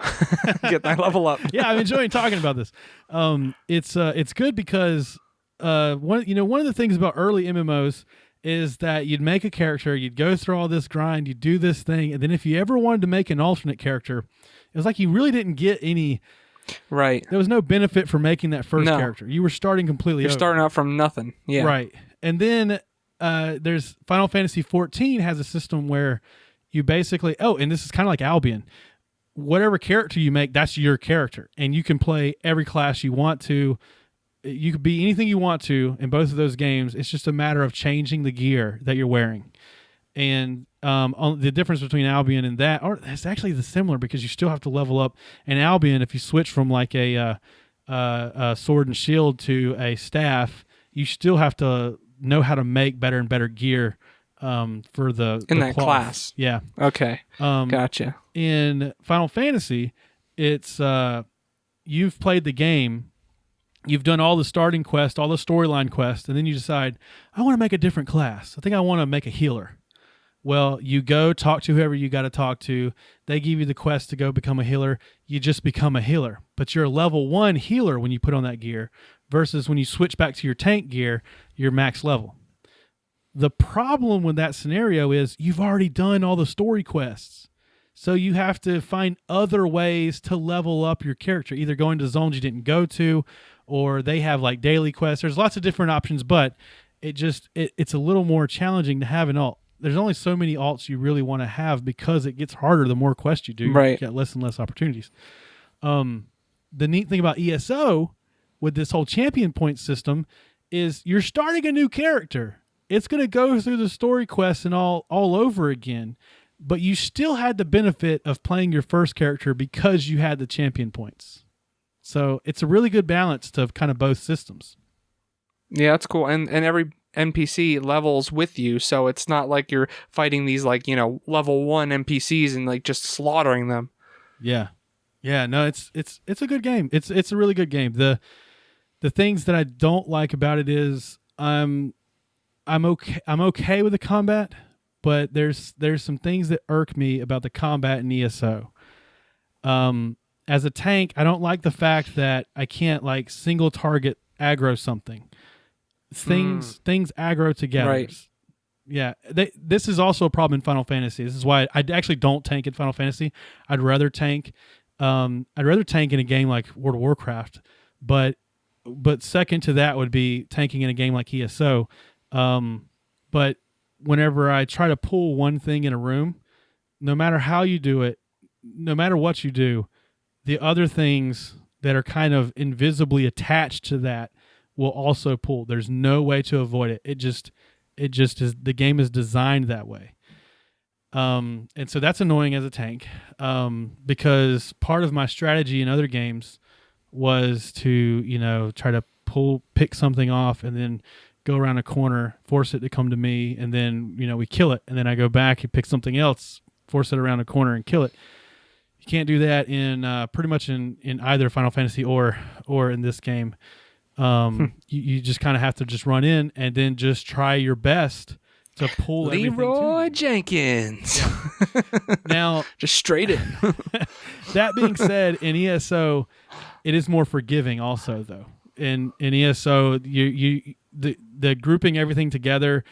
Get my level up. Yeah, I'm enjoying talking about this. It's good because one of the things about early MMOs is that you'd make a character, you'd go through all this grind, you'd do this thing, and then if you ever wanted to make an alternate character, it was like you really didn't get any... Right. There was no benefit for making that first character. You were starting completely over. You're starting out from nothing. Yeah. Right. And then there's Final Fantasy 14 has a system where you basically... Oh, and this is kind of like Albion. Whatever character you make, that's your character. And you can play every class you want to. You could be anything you want to in both of those games. It's just a matter of changing the gear that you're wearing. And the difference between Albion and that, or it's actually similar because you still have to level up. In Albion, if you switch from like a sword and shield to a staff, you still have to know how to make better and better gear for the that cloth. Class. Yeah. Okay. Gotcha. In Final Fantasy, it's you've played the game. You've done all the starting quests, all the storyline quests, and then you decide, I want to make a different class. I think I want to make a healer. Well, you go talk to whoever you got to talk to. They give you the quest to go become a healer. You just become a healer. But you're a level 1 healer when you put on that gear versus when you switch back to your tank gear, you're max level. The problem with that scenario is you've already done all the story quests. So you have to find other ways to level up your character, either going to zones you didn't go to, or they have like daily quests. There's lots of different options, but it's a little more challenging to have an alt. There's only so many alts you really want to have because it gets harder the more quests you do. Right. You get less and less opportunities. The neat thing about ESO with this whole champion point system is you're starting a new character. It's going to go through the story quests and all over again, but you still had the benefit of playing your first character because you had the champion points. So it's a really good balance to kind of both systems. Yeah, that's cool. And every NPC levels with you, so it's not like you're fighting these like, level 1 NPCs and like just slaughtering them. Yeah. Yeah, no, it's a good game. It's a really good game. The things that I don't like about it is I'm okay with the combat, but there's some things that irk me about the combat in ESO. As a tank, I don't like the fact that I can't like single target aggro something. Things aggro together. Right. Yeah, this is also a problem in Final Fantasy. This is why I actually don't tank in Final Fantasy. I'd rather tank in a game like World of Warcraft, but second to that would be tanking in a game like ESO. But whenever I try to pull one thing in a room, no matter how you do it, no matter what you do, the other things that are kind of invisibly attached to that will also pull. There's no way to avoid it. It just is. The game is designed that way. And so that's annoying as a tank, because part of my strategy in other games was to, try to pick something off and then go around a corner, force it to come to me, and then, we kill it. And then I go back and pick something else, force it around a corner and kill it. You can't do that in pretty much in either Final Fantasy or in this game. You just kind of have to just run in and then just try your best to pull Leroy Jenkins. Yeah. Now, just straight in. That being said, in ESO, it is more forgiving also, though. In ESO, the grouping everything together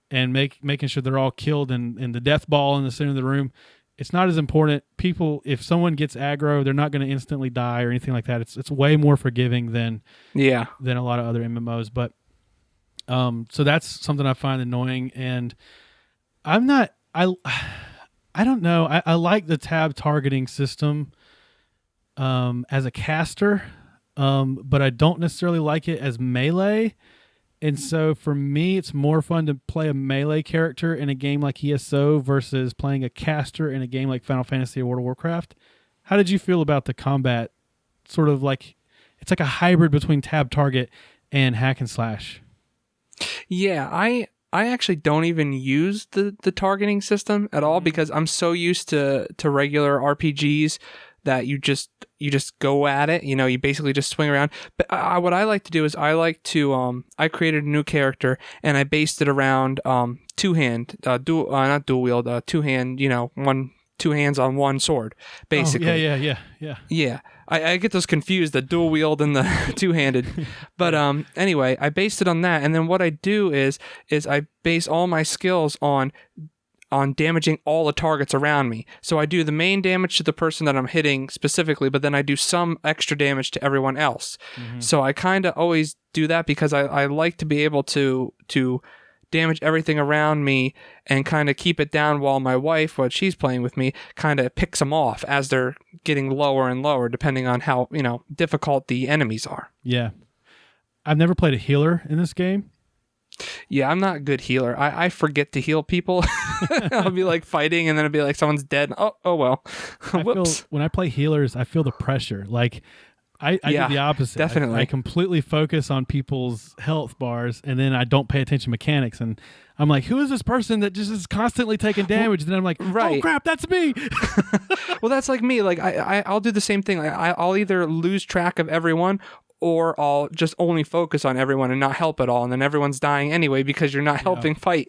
and making sure they're all killed and the death ball in the center of the room, it's not as important. People, if someone gets aggro, they're not going to instantly die or anything like that. It's way more forgiving than a lot of other MMOs. But so that's something I find annoying, and I don't know. I like the tab targeting system as a caster, but I don't necessarily like it as melee. And so for me, it's more fun to play a melee character in a game like ESO versus playing a caster in a game like Final Fantasy or World of Warcraft. How did you feel about the combat? Sort of like, it's like a hybrid between tab target and hack and slash. Yeah, I actually don't even use the targeting system at all because I'm so used to regular RPGs that you just go at it. You basically just swing around. But what I like to do is I I created a new character and I based it around two-hand, not dual wield, two-hand, two hands on one sword, basically. Oh, yeah. Yeah. I get those confused, the dual wield and the two-handed. But anyway, I based it on that. And then what I do is I base all my skills on damaging all the targets around me. So I do the main damage to the person that I'm hitting specifically, but then I do some extra damage to everyone else. Mm-hmm. So I kind of always do that because I like to be able to damage everything around me and kind of keep it down while my wife, what she's playing with me, kind of picks them off as they're getting lower and lower depending on how, difficult the enemies are. Yeah. I've never played a healer in this game. Yeah, I'm not a good healer. I forget to heal people. I'll be like fighting and then it'll be like someone's dead. Oh well. Whoops. When I play healers, I feel the pressure. Like I do the opposite. Definitely. I completely focus on people's health bars and then I don't pay attention to mechanics. And I'm like, who is this person that just is constantly taking damage? And then I'm like, oh crap, that's me. Well, that's like me. Like I'll do the same thing. I'll either lose track of everyone or I'll just only focus on everyone and not help at all. And then everyone's dying anyway because you're not helping fight.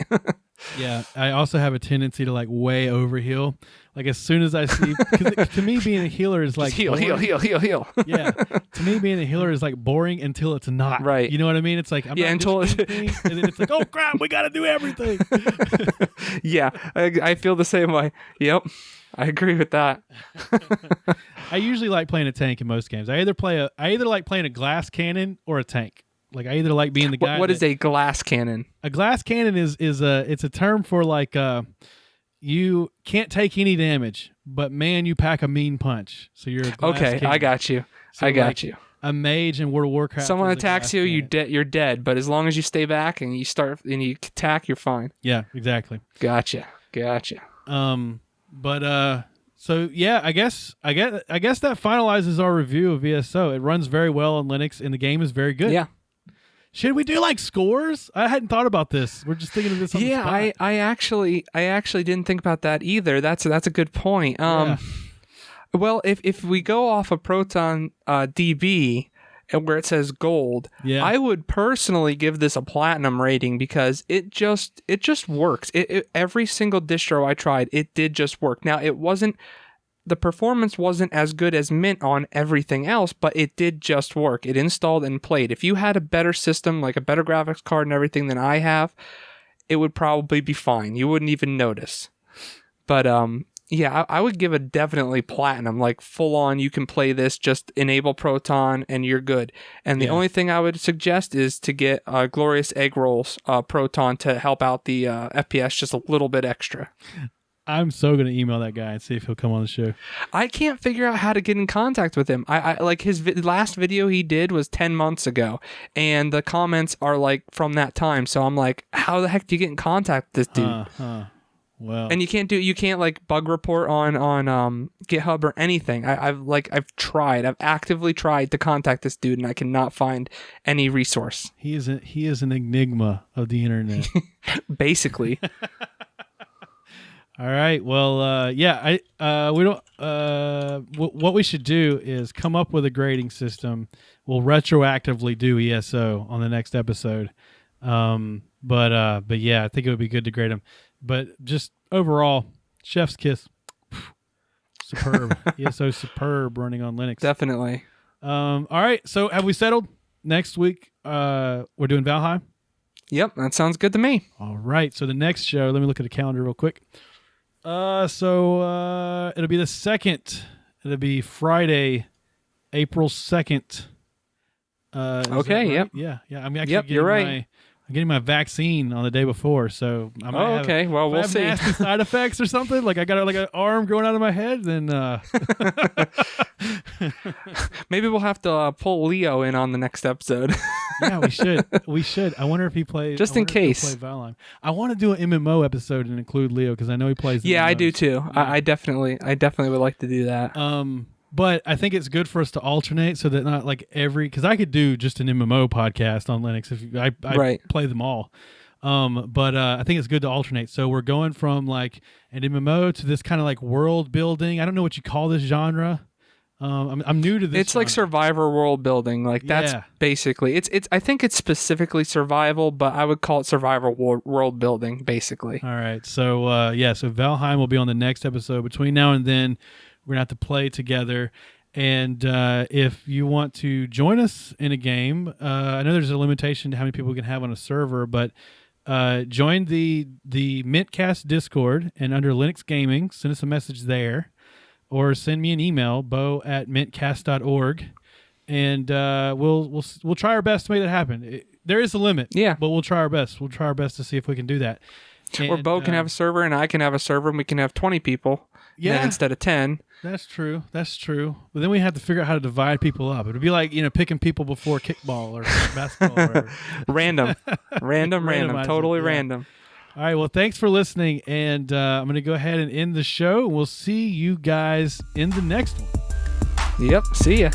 Yeah, I also have a tendency to like way overheal. Like as soon as I see, because to me being a healer is like heal. Yeah, to me being a healer is like boring until it's not. Right. You know what I mean? It's like I'm not until doing anything, and then it's like, oh crap, we got to do everything. Yeah, I feel the same way. Yep, I agree with that. I usually like playing a tank in most games. I either like playing a glass cannon or a tank. Like I either like being the guy. What is a glass cannon? A glass cannon is it's a term for like you can't take any damage, but man, you pack a mean punch. So you're a glass cannon. I got you. So I got you. A mage in World of Warcraft. Someone attacks you, you're dead. But as long as you stay back and you attack, you're fine. Yeah, exactly. Gotcha. So yeah, I guess that finalizes our review of ESO. It runs very well on Linux, and the game is very good. Yeah. Should we do like scores? I hadn't thought about this. We're just thinking of this on the spot. Yeah, I actually didn't think about that either. That's a good point. Well, if we go off of Proton DB and where it says gold, I would personally give this a platinum rating because it just works. Every single distro I tried, it did just work. Now the performance wasn't as good as Mint on everything else, but it did just work. It installed and played. If you had a better system, like a better graphics card and everything than I have, it would probably be fine. You wouldn't even notice. But yeah, I would give it definitely platinum, like full on. You can play this, just enable Proton and you're good. And the only thing I would suggest is to get Glorious Egg Rolls Proton to help out the FPS just a little bit extra. I'm so going to email that guy and see if he'll come on the show. I can't figure out how to get in contact with him. I like his last video he did was 10 months ago, and the comments are like from that time. So I'm like, how the heck do you get in contact with this dude? Well, and you can't like bug report on GitHub or anything. I've actively tried to contact this dude, and I cannot find any resource. He is an enigma of the internet. Basically. All right. Well, we don't. What we should do is come up with a grading system. We'll retroactively do ESO on the next episode. But yeah, I think it would be good to grade them. But just overall, chef's kiss. Superb. ESO superb running on Linux. Definitely. All right. So have we settled? Next week, we're doing Valheim. Yep, that sounds good to me. All right. So the next show, let me look at the calendar real quick. So it'll be the 2nd. It'll be Friday, April 2nd. Okay. Right? Yep. Yeah. I mean, actually, you're right. I'm getting my vaccine on the day before, so I might have, okay. Well, we'll see. Nasty side effects or something. Like I got like an arm growing out of my head. Then maybe we'll have to pull Leo in on the next episode. Yeah, we should. We should. I wonder if he plays. Just in case. Play Valheim. I want to do an MMO episode and include Leo because I know he plays. Yeah, MMOs. I do too. Yeah. I definitely would like to do that. But I think it's good for us to alternate so that not like because I could do just an MMO podcast on Linux if I play them all. But I think it's good to alternate. So we're going from like an MMO to this kind of like world building. I don't know what you call this genre. I'm new to this. It's like Survivor world building. Like that's basically it's. I think it's specifically survival, but I would call it Survivor world building basically. All right. So so Valheim will be on the next episode. Between now and then, we're gonna have to play together. And if you want to join us in a game, I know there's a limitation to how many people we can have on a server, but join the Mintcast Discord and under Linux Gaming, send us a message there. Or send me an email, bo@mintcast.org, and we'll try our best to make that happen. There is a limit, but we'll try our best. We'll try our best to see if we can do that. And, or Bo can have a server, and I can have a server, and we can have 20 people instead of 10. That's true. But then we have to figure out how to divide people up. It would be like picking people before kickball or basketball. Or random, totally random. All right, well, thanks for listening, and I'm going to go ahead and end the show. We'll see you guys in the next one. Yep, see ya.